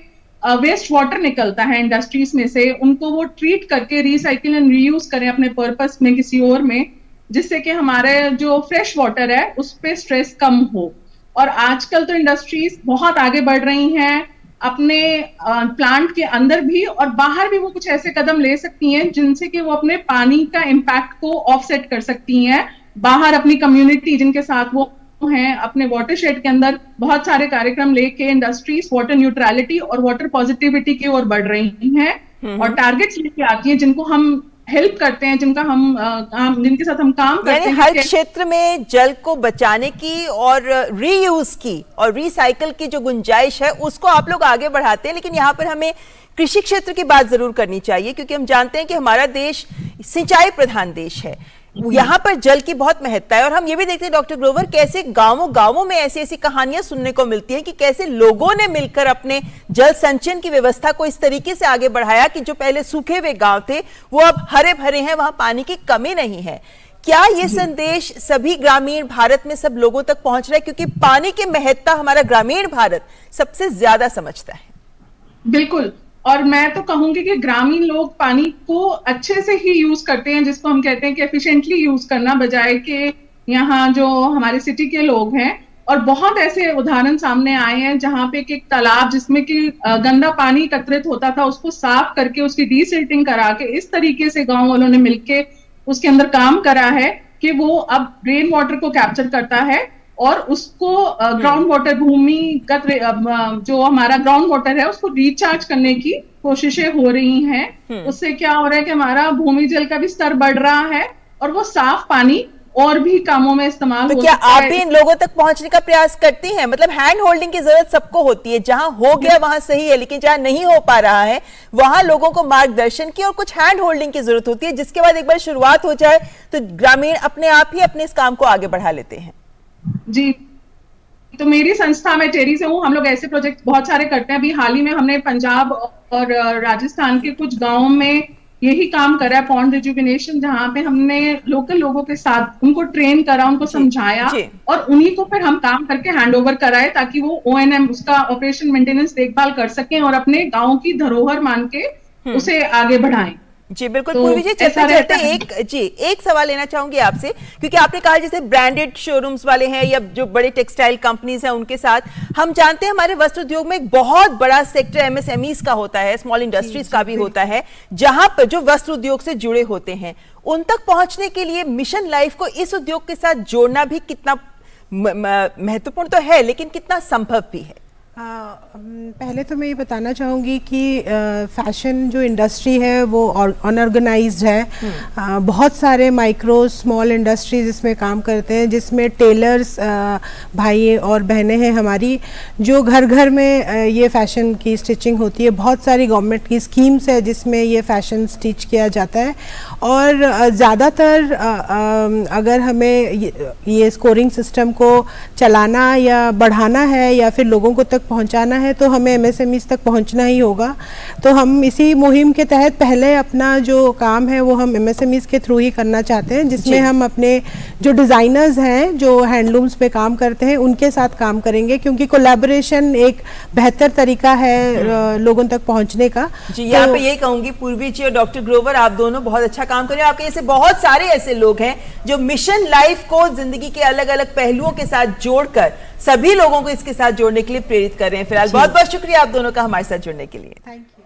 वेस्ट वाटर निकलता है इंडस्ट्रीज में से, उनको वो ट्रीट करके रिसाइकिल एंड रीयूज करें अपने पर्पस में किसी और में, जिससे कि हमारे जो फ्रेश वाटर है उस पे स्ट्रेस कम हो। और आजकल तो इंडस्ट्रीज बहुत आगे बढ़ रही हैं, अपने प्लांट के अंदर भी और बाहर भी वो कुछ ऐसे कदम ले सकती हैं जिनसे कि वो अपने पानी का इम्पैक्ट को ऑफसेट कर सकती हैं। बाहर अपनी कम्युनिटी जिनके साथ वो हैं, अपने वाटरशेड के अंदर बहुत सारे कार्यक्रम लेके इंडस्ट्रीज वाटर न्यूट्रलिटी और वाटर पॉजिटिविटी की ओर बढ़ रही हैं और टारगेट्स लेके आती हैं जिनको हम हेल्प करते हैं, जिनके साथ हम काम करते हैं।
हर क्षेत्र में जल को बचाने की और रीयूज की और रिसाइकल की जो गुंजाइश है उसको आप लोग आगे बढ़ाते हैं, लेकिन यहाँ पर हमें कृषि क्षेत्र की बात जरूर करनी चाहिए, क्योंकि हम जानते हैं कि हमारा देश सिंचाई प्रधान देश है, यहाँ पर जल की बहुत महत्ता है। और हम ये भी देखते हैं डॉक्टर ग्रोवर, कैसे गांवों में ऐसी ऐसी कहानियां सुनने को मिलती हैं कि कैसे लोगों ने मिलकर अपने जल संचयन की व्यवस्था को इस तरीके से आगे बढ़ाया कि जो पहले सूखे हुए गांव थे वो अब हरे भरे हैं, वहां पानी की कमी नहीं है। क्या ये संदेश सभी ग्रामीण भारत में सब लोगों तक पहुंच रहा है, क्योंकि पानी की महत्ता हमारा ग्रामीण भारत सबसे ज्यादा समझता है?
बिल्कुल, और मैं तो कहूंगी कि ग्रामीण लोग पानी को अच्छे से ही यूज करते हैं, जिसको हम कहते हैं कि एफिशिएंटली यूज करना, बजाय के यहाँ जो हमारे सिटी के लोग हैं। और बहुत ऐसे उदाहरण सामने आए हैं जहाँ पे एक तालाब जिसमें कि गंदा पानी एकत्रित होता था, उसको साफ करके उसकी डीसिल्टिंग करा के इस तरीके से गांव वालों ने मिलके उसके अंदर काम करा है कि वो अब रेन वाटर को कैप्चर करता है और उसको ग्राउंड वाटर, भूमिगत जो हमारा ग्राउंड वाटर है उसको रिचार्ज करने की कोशिशें हो रही हैं। उससे क्या हो रहा है कि हमारा भूमि जल का भी स्तर बढ़ रहा है और वो साफ पानी और भी कामों में इस्तेमाल
तो
हो
क्या
सकता है।
आप भी इन लोगों तक पहुंचने का प्रयास करती हैं? मतलब हैंड होल्डिंग की जरूरत सबको होती है, जहां हो गया वहां सही है, लेकिन जहां नहीं हो पा रहा है वहां लोगों को मार्गदर्शन की और कुछ हैंड होल्डिंग की जरूरत होती है, जिसके बाद एक बार शुरुआत हो जाए तो ग्रामीण अपने आप ही अपने इस काम को आगे बढ़ा लेते हैं।
जी, तो मेरी संस्था, मैं टेरी से हूँ, हम लोग ऐसे प्रोजेक्ट बहुत सारे करते हैं। अभी हाल ही में हमने पंजाब और राजस्थान के कुछ गांवों में यही काम करा है, पॉन्ड रिजुविनेशन, जहाँ पे हमने लोकल लोगों के साथ उनको ट्रेन करा, उनको समझाया और उन्हीं को फिर हम काम करके हैंड ओवर कराए, ताकि वो ONM उसका ऑपरेशन मेंटेनेंस देखभाल कर सकें और अपने गाँव की धरोहर मान के उसे आगे बढ़ाएं।
जी बिल्कुल। तो पूर्वी जी, चलते एक सवाल लेना चाहूंगी आपसे, क्योंकि आपने कहा जैसे ब्रांडेड शोरूम्स वाले हैं या जो बड़े टेक्सटाइल कंपनीज हैं उनके साथ, हम जानते हैं हमारे वस्त्र उद्योग में एक बहुत बड़ा सेक्टर MSMEs का होता है, स्मॉल इंडस्ट्रीज का भी होता है, जहां पर जो वस्त्र उद्योग से जुड़े होते हैं उन तक पहुंचने के लिए मिशन लाइफ को इस उद्योग के साथ जोड़ना भी कितना महत्वपूर्ण तो है, लेकिन कितना संभव भी है?
पहले तो मैं ये बताना चाहूँगी कि फैशन जो इंडस्ट्री है वो अनऑर्गेनाइज्ड है। बहुत सारे माइक्रो स्मॉल इंडस्ट्रीज इसमें काम करते हैं, जिसमें टेलर्स भाई और बहनें हैं हमारी, जो घर घर में ये फैशन की स्टिचिंग होती है। बहुत सारी गवर्नमेंट की स्कीम्स है जिसमें ये फैशन स्टिच किया जाता है। और ज़्यादातर अगर हमें ये स्कोरिंग सिस्टम को चलाना या बढ़ाना है या फिर लोगों को तक पहुंचाना है तो हमें MSMEs तक पहुंचना ही होगा। तो हम इसी मुहिम के तहत पहले अपना जो काम है वो हम MSMEs के थ्रू ही करना चाहते हैं, जिसमें हम अपने जो डिज़ाइनर्स हैं जो हैंडलूम्स पे काम करते हैं उनके साथ काम करेंगे, क्योंकि कोलैबोरेशन एक बेहतर तरीका है लोगों तक पहुंचने का।
जी, यहाँ पे यही कहूंगी पूर्वी जी और डॉक्टर ग्रोवर, आप दोनों बहुत अच्छा काम कर रहे हैं। आपके जैसे बहुत सारे ऐसे लोग हैं जो मिशन लाइफ को जिंदगी के अलग अलग पहलुओं के साथ जोड़कर सभी लोगों को इसके साथ जोड़ने के लिए प्रेरित कर रहे हैं। फिलहाल बहुत बहुत शुक्रिया आप दोनों का हमारे साथ जुड़ने के लिए।
Thank you.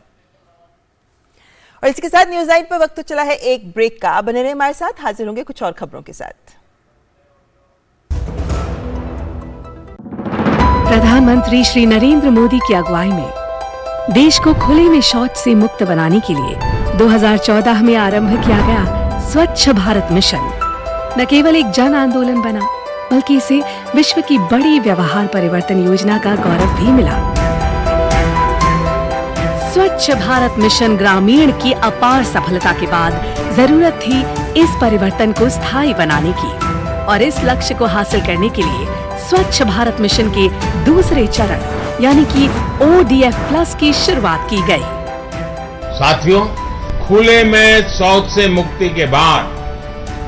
और इसके साथ न्यूज़ 9 पर वक्त तो चला है एक ब्रेक का। बने रहे हमारे साथ, हाजिर होंगे कुछ और खबरों के साथ।
प्रधानमंत्री श्री नरेंद्र मोदी की अगुवाई में देश को खुले में शौच से मुक्त बनाने के लिए 2014 में आरंभ किया गया स्वच्छ भारत मिशन न केवल एक जन आंदोलन बना, बल्कि इसे विश्व की बड़ी व्यवहार परिवर्तन योजना का गौरव भी मिला। स्वच्छ भारत मिशन ग्रामीण की अपार सफलता के बाद जरूरत थी इस परिवर्तन को स्थायी बनाने की, और इस लक्ष्य को हासिल करने के लिए स्वच्छ भारत मिशन के दूसरे चरण यानी कि ODF प्लस की शुरुआत की गई।
साथियों, खुले में शौच से मुक्ति के बाद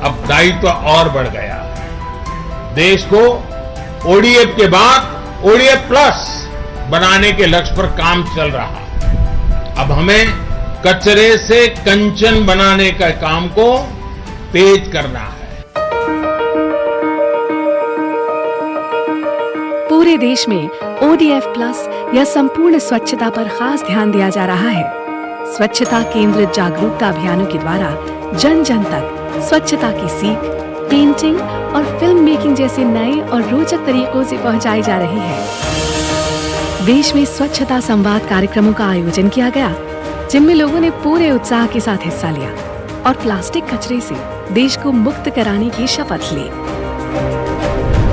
अब दायित्व और बढ़ गया है। देश को ODF के बाद ODF प्लस बनाने के लक्ष्य पर काम चल रहा है। अब हमें कचरे से कंचन बनाने का काम को तेज करना है।
पूरे देश में ODF प्लस या संपूर्ण स्वच्छता पर खास ध्यान दिया जा रहा है। स्वच्छता केंद्रित जागरूकता अभियानों के द्वारा जन जन तक स्वच्छता की सीख, पेंटिंग और फिल्म मेकिंग जैसे नए और रोचक तरीकों से पहुंचाई जा रही है। देश में स्वच्छता संवाद कार्यक्रमों का आयोजन किया गया, जिनमें लोगों ने पूरे उत्साह के साथ हिस्सा लिया और प्लास्टिक कचरे से देश को मुक्त कराने की शपथ ली।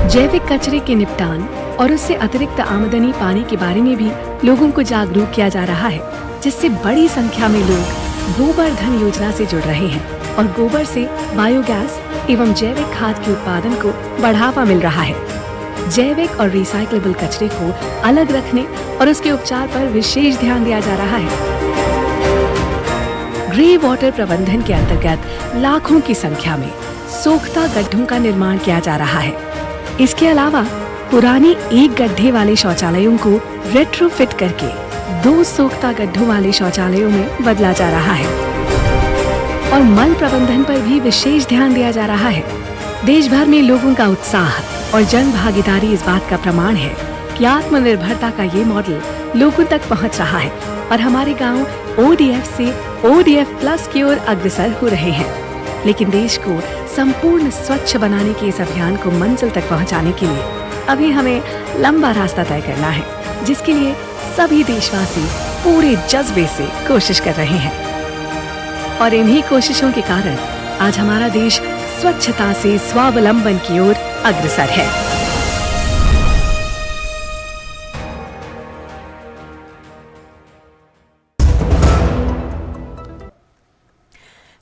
जैविक कचरे के निपटान और उससे अतिरिक्त आमदनी पाने के बारे में भी लोगों को जागरूक किया जा रहा है, जिससे बड़ी संख्या में लोग गोबर धन योजना से जुड़ रहे हैं और गोबर से बायोगैस एवं जैविक खाद के उत्पादन को बढ़ावा मिल रहा है। जैविक और रिसाइक्लेबल कचरे को अलग रखने और उसके उपचार पर विशेष ध्यान दिया जा रहा है। ग्रे वाटर प्रबंधन के अंतर्गत लाखों की संख्या में सोख्ता गड्ढों का निर्माण किया जा रहा है। इसके अलावा पुरानी एक गड्ढे वाले शौचालयों को रेट्रोफिट करके 2 सोख्ता गड्ढों वाले शौचालयों में बदला जा रहा है और मल प्रबंधन पर भी विशेष ध्यान दिया जा रहा है। देश भर में लोगों का उत्साह और जन भागीदारी इस बात का प्रमाण है कि आत्मनिर्भरता का ये मॉडल लोगों तक पहुंच रहा है और हमारे गांव ODF से ODF प्लस की ओर अग्रसर हो रहे हैं। लेकिन देश को संपूर्ण स्वच्छ बनाने के इस अभियान को मंजिल तक पहुंचाने के लिए अभी हमें लंबा रास्ता तय करना है, जिसके लिए सभी देशवासी पूरे जज्बे से कोशिश कर रहे हैं। और इन्हीं कोशिशों के कारण आज हमारा देश स्वच्छता से स्वावलंबन की ओर अग्रसर है।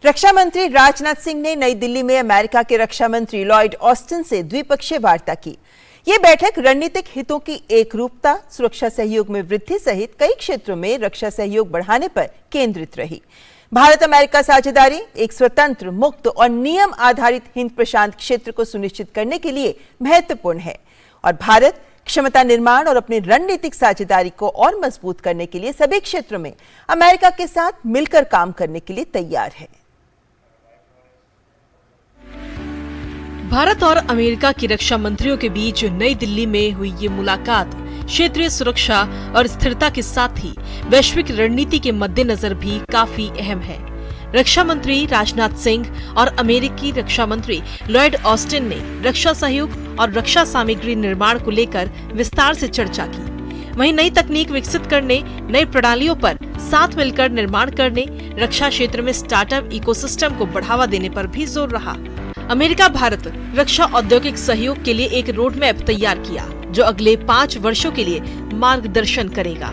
रक्षा मंत्री राजनाथ सिंह ने नई दिल्ली में अमेरिका के रक्षा मंत्री लॉयड ऑस्टिन से द्विपक्षीय वार्ता की। ये बैठक रणनीतिक हितों की एकरूपता, सुरक्षा सहयोग में वृद्धि सहित कई क्षेत्रों में रक्षा सहयोग बढ़ाने पर केंद्रित रही। भारत अमेरिका साझेदारी एक स्वतंत्र, मुक्त और नियम आधारित हिंद प्रशांत क्षेत्र को सुनिश्चित करने के लिए महत्वपूर्ण है और भारत क्षमता निर्माण और अपनी रणनीतिक साझेदारी को और मजबूत करने के लिए सभी क्षेत्रों में अमेरिका के साथ मिलकर काम करने के लिए तैयार है।
भारत और अमेरिका के रक्षा मंत्रियों के बीच नई दिल्ली में हुई ये मुलाकात क्षेत्रीय सुरक्षा और स्थिरता के साथ ही वैश्विक रणनीति के मद्देनजर भी काफी अहम है। रक्षा मंत्री राजनाथ सिंह और अमेरिकी रक्षा मंत्री लॉयड ऑस्टिन ने रक्षा सहयोग और रक्षा सामग्री निर्माण को लेकर विस्तार से चर्चा की। वहीं नई तकनीक विकसित करने, नई प्रणालियों पर साथ मिलकर निर्माण करने, रक्षा क्षेत्र में स्टार्टअप इकोसिस्टम को बढ़ावा देने पर भी जोर रहा। अमेरिका भारत रक्षा औद्योगिक सहयोग के लिए एक रोड मैप तैयार किया, जो अगले 5 वर्षों के लिए मार्गदर्शन करेगा।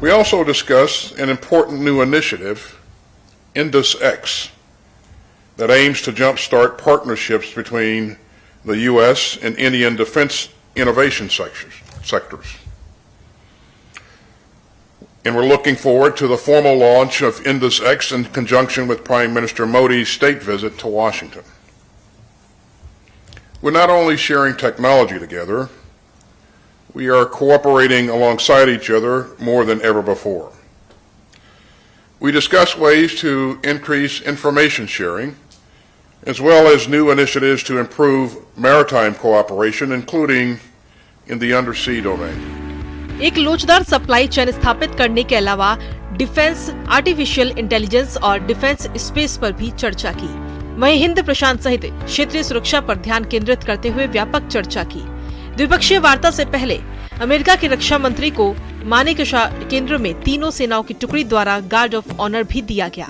We also discussed an important new initiative, INDUS-X, that aims to jumpstart partnerships between the U.S. and Indian defense innovation sectors. And we're looking forward to the formal launch of INDUS-X in conjunction with Prime Minister Modi's state visit to Washington. We're not only sharing technology together, we are cooperating alongside each other more than ever before. We discuss ways to increase information sharing, as well as new initiatives to improve maritime cooperation, including in the undersea domain.
एक लोचदार supply chain स्थापित करने के अलावा defence, artificial intelligence और defence space पर भी चर्चा की। वहीं हिंद प्रशांत सहित क्षेत्रीय सुरक्षा पर ध्यान केंद्रित करते हुए व्यापक चर्चा की। द्विपक्षीय वार्ता से पहले अमेरिका के रक्षा मंत्री को मानेकशॉ केंद्र में तीनों सेनाओं की टुकड़ी द्वारा गार्ड ऑफ ऑनर भी दिया गया।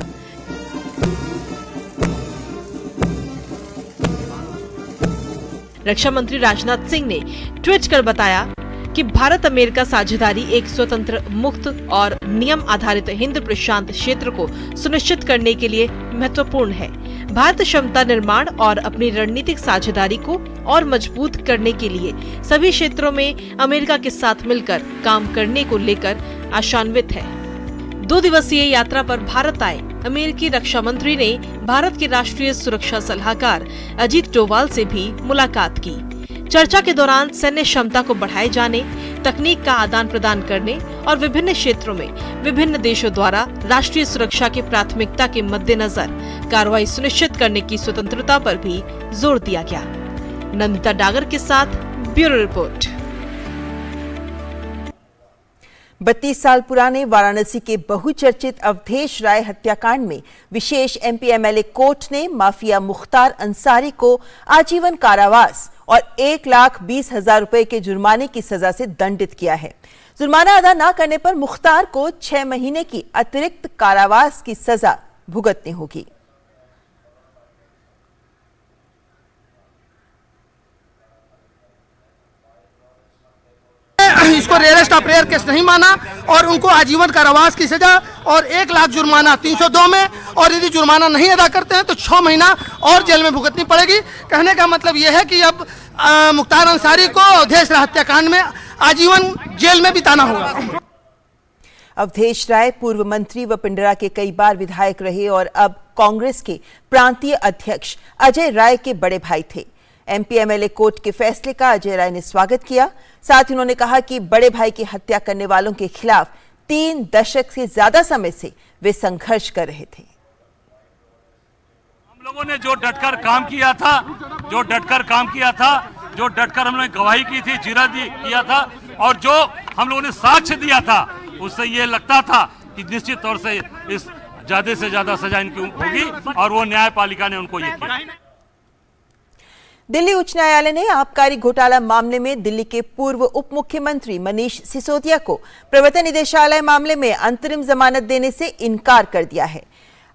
रक्षा मंत्री राजनाथ सिंह ने ट्वीट कर बताया कि भारत अमेरिका साझेदारी एक स्वतंत्र, मुक्त और नियम आधारित हिंद प्रशांत क्षेत्र को सुनिश्चित करने के लिए महत्वपूर्ण है। भारत क्षमता निर्माण और अपनी रणनीतिक साझेदारी को और मजबूत करने के लिए सभी क्षेत्रों में अमेरिका के साथ मिलकर काम करने को लेकर आशान्वित है। 2 दिवसीय यात्रा पर भारत आए अमेरिकी रक्षा मंत्री ने भारत के राष्ट्रीय सुरक्षा सलाहकार अजीत डोवाल से भी मुलाकात की। चर्चा के दौरान सैन्य क्षमता को बढ़ाए जाने, तकनीक का आदान प्रदान करने और विभिन्न क्षेत्रों में विभिन्न देशों द्वारा राष्ट्रीय सुरक्षा की प्राथमिकता के मद्देनजर कार्रवाई सुनिश्चित करने की स्वतंत्रता पर भी जोर दिया गया। नंदिता डागर के साथ ब्यूरो रिपोर्ट।
32 साल पुराने वाराणसी के बहुचर्चित अवधेश राय हत्याकांड में विशेष एमपी एमएलए कोर्ट ने माफिया मुख्तार अंसारी को आजीवन कारावास और 1,20,000 रुपए के जुर्माने की सजा से दंडित किया है। जुर्माना अदा न करने पर मुख्तार को 6 महीने की अतिरिक्त कारावास की सजा भुगतनी होगी।
इसको रेरेस्ट ऑफ रेयर केस नहीं माना और उनको आजीवन कारावास की सजा और 1 लाख जुर्माना 302 में, और यदि जुर्माना नहीं अदा करते हैं तो 6 महीना और जेल में भुगतनी पड़ेगी। कहने का मतलब यह है कि अब मुख्तार अंसारी को अवधेश राय हत्याकांड में आजीवन जेल में बिताना होगा।
अवधेश राय पूर्व मंत्री व पिंडरा के कई बार विधायक रहे और अब कांग्रेस के प्रांतीय अध्यक्ष अजय राय के बड़े भाई थे। एमपी एमएलए कोर्ट के फैसले का अजय राय ने स्वागत किया। साथ ही उन्होंने कहा कि बड़े भाई की हत्या करने वालों के खिलाफ 3 दशक से ज्यादा समय से वे संघर्ष कर रहे थे।
हम लोगों ने जो डटकर काम किया था, जो डटकर हम लोगों ने गवाही की थी, जिरा किया था और जो हम लोगों ने साक्ष्य दिया था, उससे ये लगता था कि निश्चित तौर से इस ज्यादा से ज्यादा सजा इनकी होगी और वो न्यायपालिका ने उनको ये किया।
दिल्ली उच्च न्यायालय ने आबकारी घोटाला मामले में दिल्ली के पूर्व उप मुख्यमंत्री मनीष सिसोदिया को प्रवर्तन निदेशालय मामले में अंतरिम जमानत देने से इनकार कर दिया है।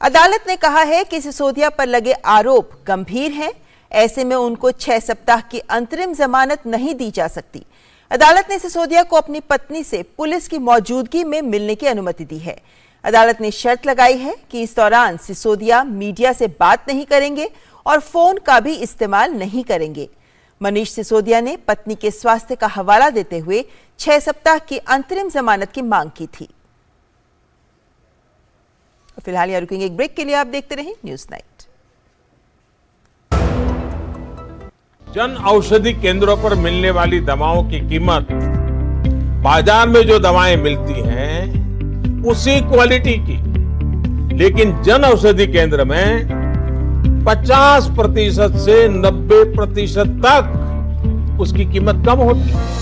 अदालत ने कहा है कि सिसोदिया पर लगे आरोप गंभीर हैं, ऐसे में उनको 6 सप्ताह की अंतरिम जमानत नहीं दी जा सकती। अदालत ने सिसोदिया को अपनी पत्नी से पुलिस की मौजूदगी में मिलने की अनुमति दी है। अदालत ने शर्त लगाई है कि इस दौरान सिसोदिया मीडिया से बात नहीं करेंगे और फोन का भी इस्तेमाल नहीं करेंगे। मनीष सिसोदिया ने पत्नी के स्वास्थ्य का हवाला देते हुए 6 सप्ताह की अंतरिम जमानत की मांग की थी। फिलहाल यहाँ रुकेंगे एक ब्रेक के लिए। आप देखते रहें न्यूज़ नाइट।
जन औषधि केंद्रों पर मिलने वाली दवाओं की कीमत बाजार में जो दवाएं मिलती हैं उसी क्वालिटी की, लेकिन जन औषधि केंद्र में 50% से 90% तक उसकी कीमत कम होती है।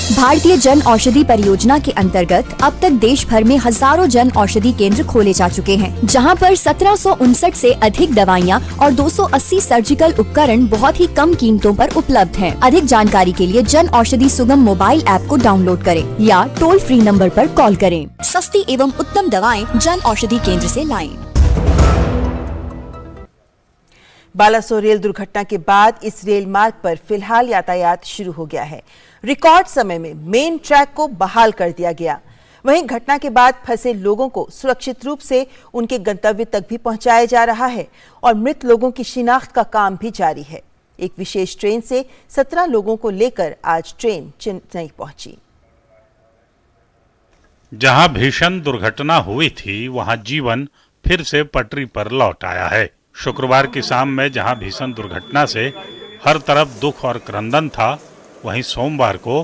भारतीय जन औषधि परियोजना के अंतर्गत अब तक देश भर में हजारों जन औषधि केंद्र खोले जा चुके हैं, जहां पर 1759 से अधिक दवाइयां और 280 सर्जिकल उपकरण बहुत ही कम कीमतों पर उपलब्ध हैं। अधिक जानकारी के लिए जन औषधि सुगम मोबाइल ऐप को डाउनलोड करें या टोल फ्री नंबर पर कॉल करें। सस्ती एवं उत्तम दवाएं जन औषधि केंद्र से लाएं।
बालासोर रेल दुर्घटना के बाद इस रेल मार्ग पर फिलहाल यातायात शुरू हो गया है। रिकॉर्ड समय में मेन ट्रैक को बहाल कर दिया गया। वहीं घटना के बाद फंसे लोगों को सुरक्षित रूप से उनके गंतव्य तक भी पहुंचाया जा रहा है और मृत लोगों की शिनाख्त का काम भी जारी है। एक विशेष ट्रेन से 17 लोगों को लेकर आज ट्रेन चेन्नई पहुंची।
जहां भीषण दुर्घटना हुई थी, वहां जीवन फिर से पटरी पर लौट आया है। शुक्रवार की शाम में जहां भीषण दुर्घटना से हर तरफ दुख और क्रंदन था, वहीं सोमवार को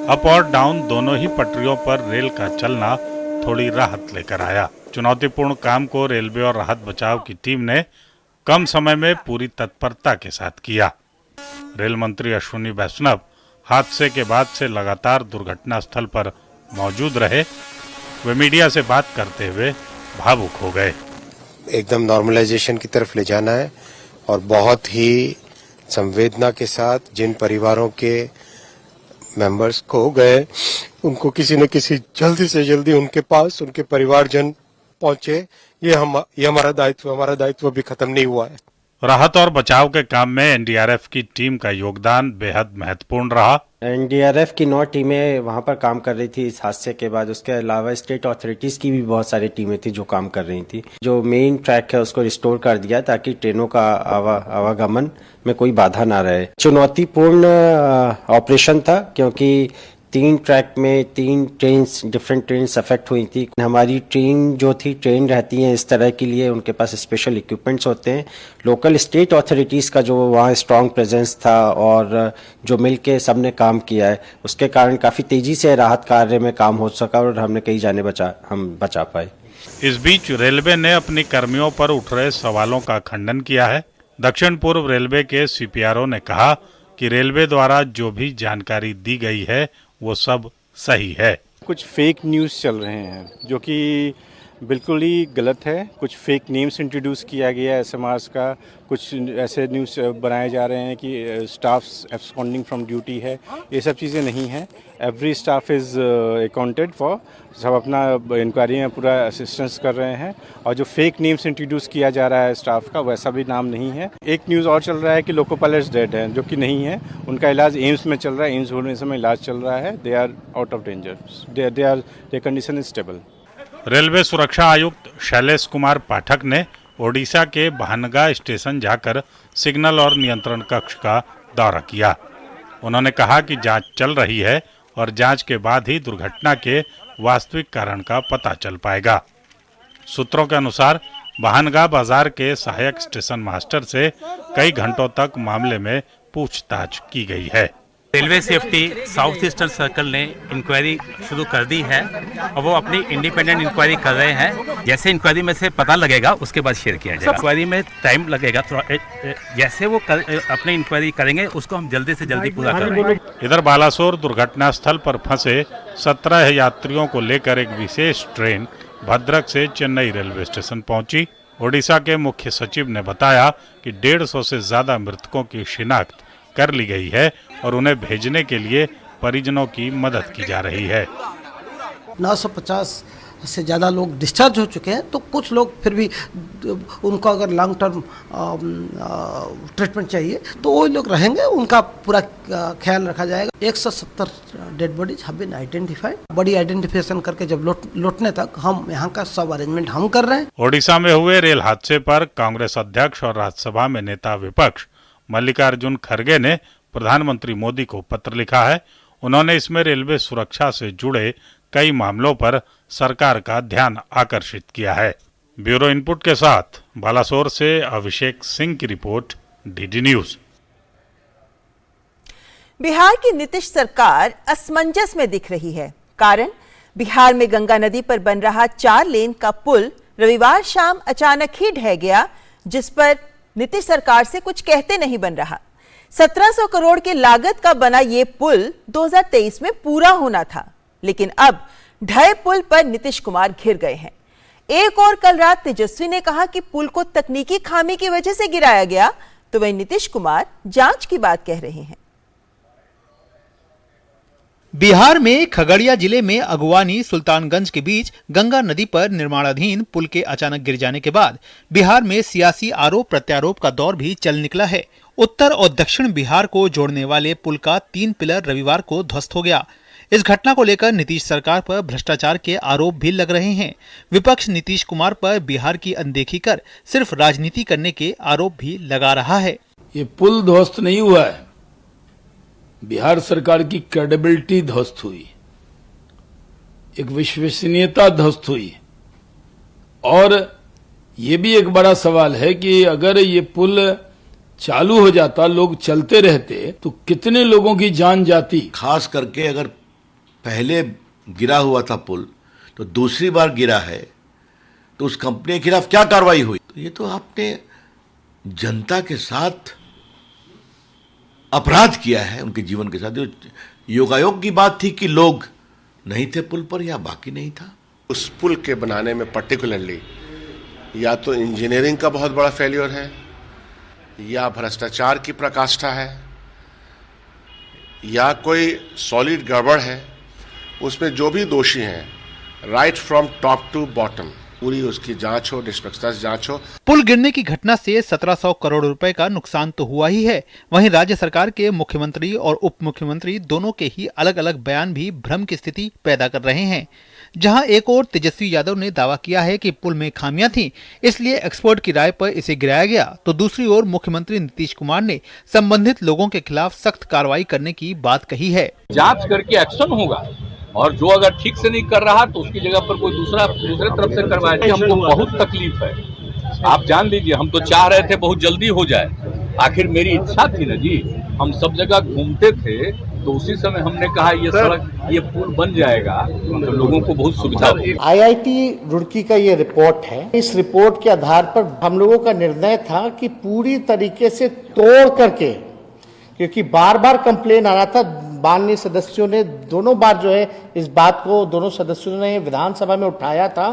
अप और डाउन दोनों ही पटरियों पर रेल का चलना थोड़ी राहत लेकर आया। चुनौतीपूर्ण काम को रेलवे और राहत बचाव की टीम ने कम समय में पूरी तत्परता के साथ किया। रेल मंत्री अश्विनी वैष्णव हादसे के बाद से लगातार दुर्घटना स्थल पर मौजूद रहे। वे मीडिया से बात करते हुए भावुक हो गए।
एकदम नॉर्मलाइजेशन की तरफ ले जाना है और बहुत ही संवेदना के साथ जिन परिवारों के मेंबर्स खो गए उनको किसी न किसी जल्दी से जल्दी उनके पास उनके परिवारजन पहुंचे। ये हमारा दायित्व अभी खत्म नहीं हुआ है।
राहत और बचाव के काम में एनडीआरएफ की टीम का योगदान बेहद महत्वपूर्ण रहा।
एनडीआरएफ की 9 टीमें वहां पर काम कर रही थी इस हादसे के बाद। उसके अलावा स्टेट अथॉरिटीज की भी बहुत सारी टीमें थी जो काम कर रही थी। जो मेन ट्रैक है उसको रिस्टोर कर दिया ताकि ट्रेनों का आवागमन में कोई बाधा ना रहे। चुनौतीपूर्ण ऑपरेशन था क्योंकि 3 ट्रैक में 3 डिफरेंट ट्रेन्स अफेक्ट हुई थी। हमारी ट्रेन जो थी ट्रेन रहती है इस तरह के लिए, उनके पास स्पेशल इक्विपमेंट्स होते हैं। लोकल स्टेट अथॉरिटीज का जो वहाँ स्ट्रांग प्रेजेंस था और जो मिलके सबने काम किया है उसके कारण काफी तेजी से राहत कार्य में काम हो सका और हमने कई जाने बचा पाए।
इस बीच रेलवे ने अपने कर्मियों पर उठ रहे सवालों का खंडन किया है। दक्षिण पूर्व रेलवे के सीपीआरओ ने कहा कि रेलवे द्वारा जो भी जानकारी दी गई है वो सब सही है।
कुछ फेक न्यूज़ चल रहे हैं जो कि बिल्कुल ही गलत है। कुछ फेक नेम्स इंट्रोड्यूस किया गया है एसएमआरस का। कुछ ऐसे न्यूज़ बनाए जा रहे हैं कि स्टाफ्स एब्सकॉन्डिंग फ्रॉम ड्यूटी है। ये सब चीज़ें नहीं हैं। Every staff is accounted for. सब अपना इंक्वायरी में पूरा असिस्टेंस कर रहे हैं और जो फेक नेम्स इंट्रोड्यूस किया जा रहा है स्टाफ का वैसा भी नाम नहीं है। एक न्यूज़ और चल रहा है कि लोको पायलट्स डेड हैं, जो कि नहीं है। उनका इलाज एम्स में चल रहा है। एम्स होने समय इलाज चल रहा है। They are out of danger. Their condition is stable.
Railway सुरक्षा आयुक्त शैलेश कुमार पाठक ने ओडिशा के भानगा स्टेशन जाकर सिग्नल और नियंत्रण कक्ष का दौरा किया। उन्होंने कहा कि जांच चल रही है और जांच के बाद ही दुर्घटना के वास्तविक कारण का पता चल पाएगा। सूत्रों के अनुसार भानगा बाजार के सहायक स्टेशन मास्टर से कई घंटों तक मामले में पूछताछ की गई है।
Railway safety south eastern circle ने इंक्वायरी शुरू कर दी है और वो अपनी इंडिपेंडेंट इंक्वायरी कर रहे हैं। जैसे इंक्वायरी में से पता लगेगा उसके बाद शेयर किया जाएगा। इंक्वायरी में टाइम लगेगा थोड़ा। जैसे वो अपनी इंक्वायरी करेंगे उसको हम जल्दी से जल्दी पूरा करेंगे।
इधर बालासोर दुर्घटना स्थल पर फंसे 17 यात्रियों को लेकर एक विशेष ट्रेन भद्रक से चेन्नई रेलवे स्टेशन पहुंची। ओडिशा के मुख्य सचिव ने बताया कि 150 से ज्यादा मृतकों की शिनाख्त कर ली गई है और उन्हें भेजने के लिए परिजनों की मदद की जा रही है।
950 से ज़्यादा लोग डिस्चार्ज हो चुके हैं, तो कुछ लोग फिर भी उनको अगर लॉन्ग टर्म ट्रीटमेंट चाहिए तो वो लोग रहेंगे। उनका पूरा ख्याल रखा जाएगा। 170 dead bodies have been identified. Body identification करके जब लौटने तक हम यहाँ का सब अरेंजमेंट हम कर रहे हैं।
ओडिशा में हुए रेल हादसे पर कांग्रेस अध्यक्ष और राज्यसभा में नेता विपक्ष मल्लिकार्जुन खड़गे ने प्रधानमंत्री मोदी को पत्र लिखा है। उन्होंने इसमें रेलवे सुरक्षा से जुड़े कई मामलों पर सरकार का ध्यान आकर्षित किया है। ब्यूरो इनपुट के साथ बालासोर से अभिषेक सिंह की रिपोर्ट, डीडी न्यूज।
बिहार की नीतीश सरकार असमंजस में दिख रही है। कारण बिहार में गंगा नदी पर बन रहा 4 लेन का पुल रविवार शाम अचानक ही ढह गया, जिस पर नीतीश सरकार से कुछ कहते नहीं बन रहा। 1700 करोड़ की लागत का बना ये पुल 2023 में पूरा होना था, लेकिन अब ढहे पुल पर नीतीश कुमार घिर गए हैं। एक और कल रात तेजस्वी ने कहा कि पुल को तकनीकी खामी की वजह से गिराया गया, तो वही नीतीश कुमार जांच की बात कह रहे हैं।
बिहार में खगड़िया जिले में अगुवानी सुल्तानगंज के बीच गंगा नदी पर निर्माणाधीन पुल के अचानक गिर जाने के बाद बिहार में सियासी आरोप प्रत्यारोप का दौर भी चल निकला है। उत्तर और दक्षिण बिहार को जोड़ने वाले पुल का 3 पिलर रविवार को ध्वस्त हो गया। इस घटना को लेकर नीतीश सरकार पर भ्रष्टाचार के आरोप भी लग रहे हैं। विपक्ष नीतीश कुमार पर बिहार की अनदेखी कर सिर्फ राजनीति करने के आरोप भी लगा रहा है।
ये पुल ध्वस्त नहीं हुआ है, बिहार सरकार की क्रेडिबिलिटी ध्वस्त हुई, एक विश्वसनीयता ध्वस्त हुई। और ये भी एक बड़ा सवाल है कि अगर ये पुल चालू हो जाता, लोग चलते रहते, तो कितने लोगों की जान जाती।
खास करके अगर पहले गिरा हुआ था पुल तो दूसरी बार गिरा है, तो उस कंपनी के खिलाफ क्या कार्रवाई हुई? तो ये तो आपने जनता के साथ अपराध किया है, उनके जीवन के साथ। योगायोग की बात थी कि लोग नहीं थे पुल पर या बाकी नहीं था।
उस पुल के बनाने में पर्टिकुलरली या तो इंजीनियरिंग का बहुत बड़ा फेल्योर है या भ्रष्टाचार की प्रकाष्ठा है या कोई सॉलिड गड़बड़ है। उसमें जो भी दोषी हैं, right from top to bottom, पूरी उसकी जांच हो, निष्पक्षता से जांच हो।
पुल गिरने की घटना से 1700 करोड़ रुपए का नुकसान तो हुआ ही है, वहीं राज्य सरकार के मुख्यमंत्री और उप मुख्यमंत्री दोनों के ही अलग अलग बयान भी भ्रम की स्थिति पैदा कर रहे हैं। जहां एक ओर तेजस्वी यादव ने दावा किया है कि पुल में खामियां थीं, इसलिए एक्सपर्ट की राय पर इसे गिराया गया, तो दूसरी ओर मुख्यमंत्री नीतीश कुमार ने संबंधित लोगों के खिलाफ सख्त कार्रवाई करने की बात कही है।
जांच करके एक्शन होगा और जो अगर ठीक से नहीं कर रहा तो उसकी जगह पर कोई दूसरे तरफ से करवाए। हमको बहुत तकलीफ है, आप जान लीजिए। हम तो चाह रहे थे बहुत जल्दी हो जाए, आखिर मेरी इच्छा थी ना जी। हम सब जगह घूमते थे तो उसी समय हमने कहा ये सड़क, ये पुल बन जाएगा तो लोगों को बहुत सुविधा होगी।
IIT रुड़की का ये रिपोर्ट है, इस रिपोर्ट के आधार पर हम लोगों का निर्णय था कि पूरी तरीके से तोड़ करके, क्योंकि बार बार कंप्लेन आ रहा था, माननीय सदस्यों ने दोनों बार जो है इस बात को दोनों सदस्यों ने विधानसभा में उठाया था,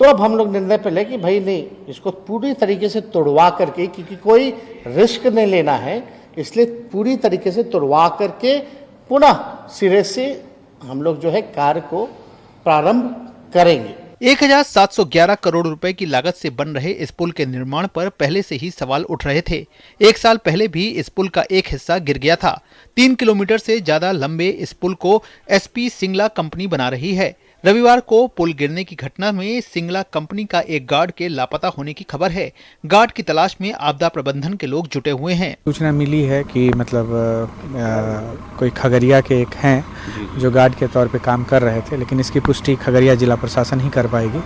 तो अब हम लोग निर्णय पे ले कि भाई नहीं, इसको पूरी तरीके से तोड़वा करके, क्योंकि कोई रिस्क नहीं लेना है, इसलिए पूरी तरीके से तोड़वा करके पुनः सिरे से हम लोग जो है कार्य को प्रारंभ करेंगे।
1711 करोड़ रुपए की लागत से बन रहे इस पुल के निर्माण पर पहले से ही सवाल उठ रहे थे। एक साल पहले भी इस पुल का एक हिस्सा गिर गया था। 3 किलोमीटर से ज्यादा लंबे इस पुल को SP सिंगला कंपनी बना रही है। रविवार को पुल गिरने की घटना में सिंगला कंपनी का एक गार्ड के लापता होने की खबर है। गार्ड की तलाश में आपदा प्रबंधन के लोग जुटे हुए हैं।
सूचना मिली है कि मतलब कोई खगड़िया के एक हैं जो गार्ड के तौर पे काम कर रहे थे, लेकिन इसकी पुष्टि खगड़िया जिला प्रशासन ही कर पाएगी,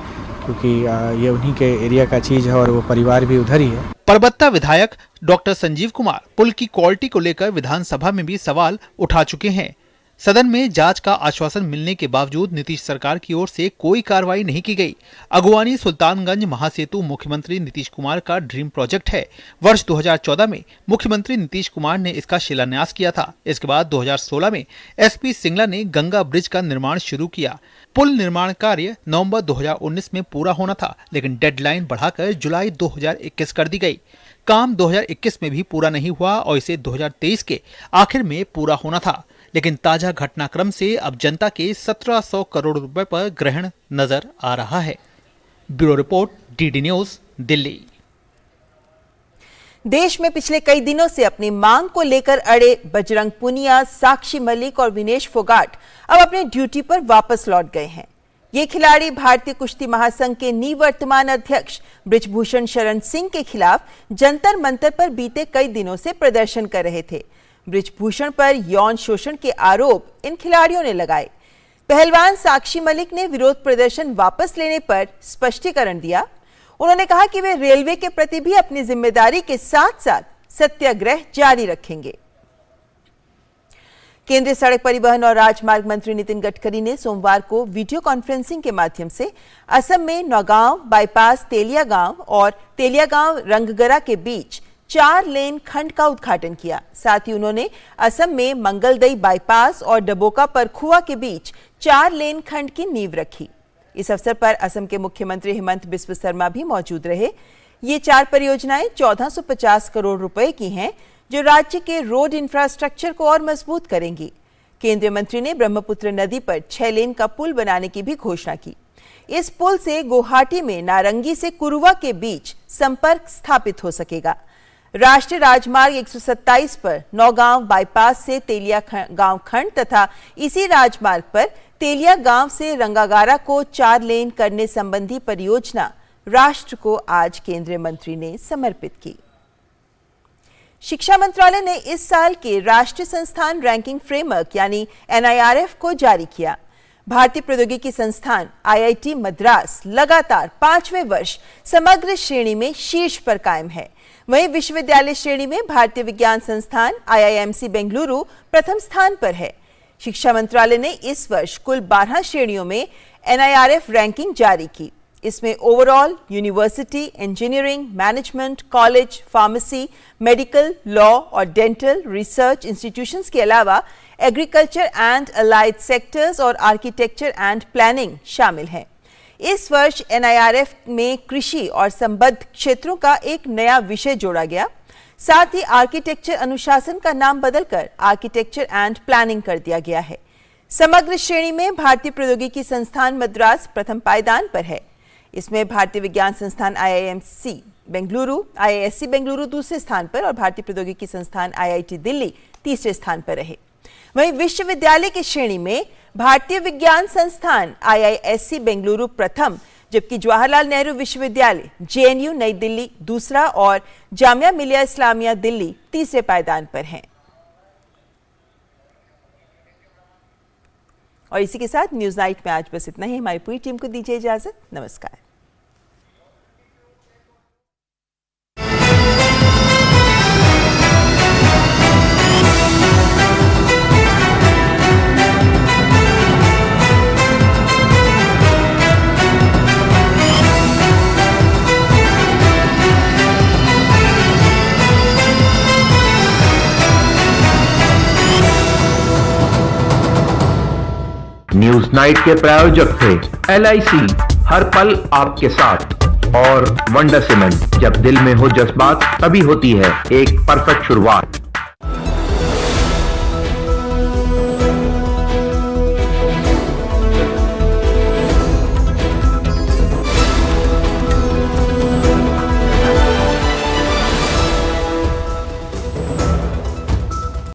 क्योंकि ये उन्हीं के एरिया का चीज है और वो परिवार भी उधर ही है।
परबत्ता विधायक डॉक्टर संजीव कुमार पुल की क्वालिटी को लेकर विधानसभा में भी सवाल उठा चुके हैं। सदन में जांच का आश्वासन मिलने के बावजूद नीतीश सरकार की ओर से कोई कार्रवाई नहीं की गई। अगुवानी सुल्तानगंज महासेतु मुख्यमंत्री नीतीश कुमार का ड्रीम प्रोजेक्ट है। वर्ष 2014 में मुख्यमंत्री नीतीश कुमार ने इसका शिलान्यास किया था। इसके बाद 2016 में SP सिंगला ने गंगा ब्रिज का निर्माण शुरू किया। पुल निर्माण कार्य नवंबर 2019 में पूरा होना था, लेकिन डेडलाइन बढ़ाकर जुलाई 2021 कर दी गई। काम 2021 में भी पूरा नहीं हुआ और इसे 2023 के आखिर में पूरा होना था, लेकिन ताजा घटनाक्रम से अब जनता के 1700 करोड़ रुपए पर ग्रहण नजर आ रहा है। Bureau report, DD news, Delhi.
देश में पिछले कई दिनों से अपनी मांग को लेकर अड़े बजरंग पुनिया, साक्षी मलिक और विनेश फोगाट अब अपने ड्यूटी पर वापस लौट गए हैं। ये खिलाड़ी भारतीय कुश्ती महासंघ के निवर्तमान अध्यक्ष बृजभूषण शरण सिंह के खिलाफ जंतर मंतर पर बीते कई दिनों से प्रदर्शन कर रहे थे। बृजभूषण पर यौन शोषण के आरोप इन खिलाड़ियों ने लगाए। पहलवान साक्षी मलिक ने विरोध प्रदर्शन वापस लेने पर स्पष्टीकरण दिया। उन्होंने कहा कि वे रेलवे के प्रति भी अपनी जिम्मेदारी के साथ साथ सत्याग्रह जारी रखेंगे। केंद्रीय सड़क परिवहन और राजमार्ग मंत्री नितिन गडकरी ने सोमवार को वीडियो कॉन्फ्रेंसिंग के माध्यम से असम में नौगांव बाईपास तेलियागांव और तेलियागांव रंगगरा के बीच 4 लेन खंड का उद्घाटन किया। साथ ही उन्होंने असम में मंगलदई बाईपास और डबोका परखुआ के बीच 4 लेन खंड की नींव रखी। इस अवसर पर असम के मुख्यमंत्री हेमंत बिस्व शर्मा भी मौजूद रहे। ये 4 परियोजनाएं 1450 करोड़ रुपए की हैं, जो राज्य के रोड इंफ्रास्ट्रक्चर को और मजबूत करेंगी। केंद्रीय मंत्री ने ब्रह्मपुत्र नदी पर 6 लेन का पुल बनाने की भी घोषणा की। इस पुल से गुवाहाटी में नारंगी से कुरुवा के बीच संपर्क स्थापित हो सकेगा। राष्ट्रीय राजमार्ग 127 पर नौगांव बाईपास से तेलियागांव खंड तथा इसी राजमार्ग पर तेलियागांव से रंगागारा को 4 लेन करने संबंधी परियोजना राष्ट्र को आज केंद्रीय मंत्री ने समर्पित की। शिक्षा मंत्रालय ने इस साल के राष्ट्रीय संस्थान रैंकिंग फ्रेमवर्क यानी NIRF को जारी किया। भारतीय प्रौद्योगिकी संस्थान IIT मद्रास लगातार 5वें वर्ष समग्र श्रेणी में शीर्ष पर कायम है। वहीं विश्वविद्यालय श्रेणी में भारतीय विज्ञान संस्थान IIMC बेंगलुरु प्रथम स्थान पर है। शिक्षा मंत्रालय ने इस वर्ष कुल 12 श्रेणियों में NIRF रैंकिंग जारी की। इसमें overall, university, engineering, management, college, pharmacy, medical, law और डेंटल रिसर्च इंस्टीट्यूशंस के अलावा एग्रीकल्चर एंड अलाइड सेक्टर्स और आर्किटेक्चर एंड प्लानिंग शामिल हैं। इस वर्ष NIRF में कृषि और संबद्ध क्षेत्रों का एक नया विषय जोड़ा गया। साथ ही आर्किटेक्चर अनुशासन का नाम बदलकर आर्किटेक्चर एंड प्लानिंग कर दिया गया है। समग्र श्रेणी में भारतीय प्रौद्योगिकी संस्थान मद्रास प्रथम पायदान पर है। इसमें भारतीय विज्ञान संस्थान IIMC बेंगलुरु, IISc बेंगलुरु दूसरे स्थान पर और भारतीय प्रौद्योगिकी संस्थान IIT दिल्ली तीसरे स्थान पर रहे। वहीं विश्वविद्यालय की श्रेणी में भारतीय विज्ञान संस्थान IISc बेंगलुरु प्रथम, जबकि जवाहरलाल नेहरू विश्वविद्यालय JNU नई दिल्ली दूसरा और जामिया मिलिया इस्लामिया दिल्ली तीसरे पायदान पर हैं। और इसी के साथ न्यूज नाइट में आज बस इतना ही। हमारी पूरी टीम को दीजिए इजाजत। नमस्कार।
न्यूज नाइट के प्रायोजक थे LIC, हर पल आपके साथ, और वंडर सीमेंट, जब दिल में हो जज्बात तभी होती है एक परफेक्ट शुरुआत।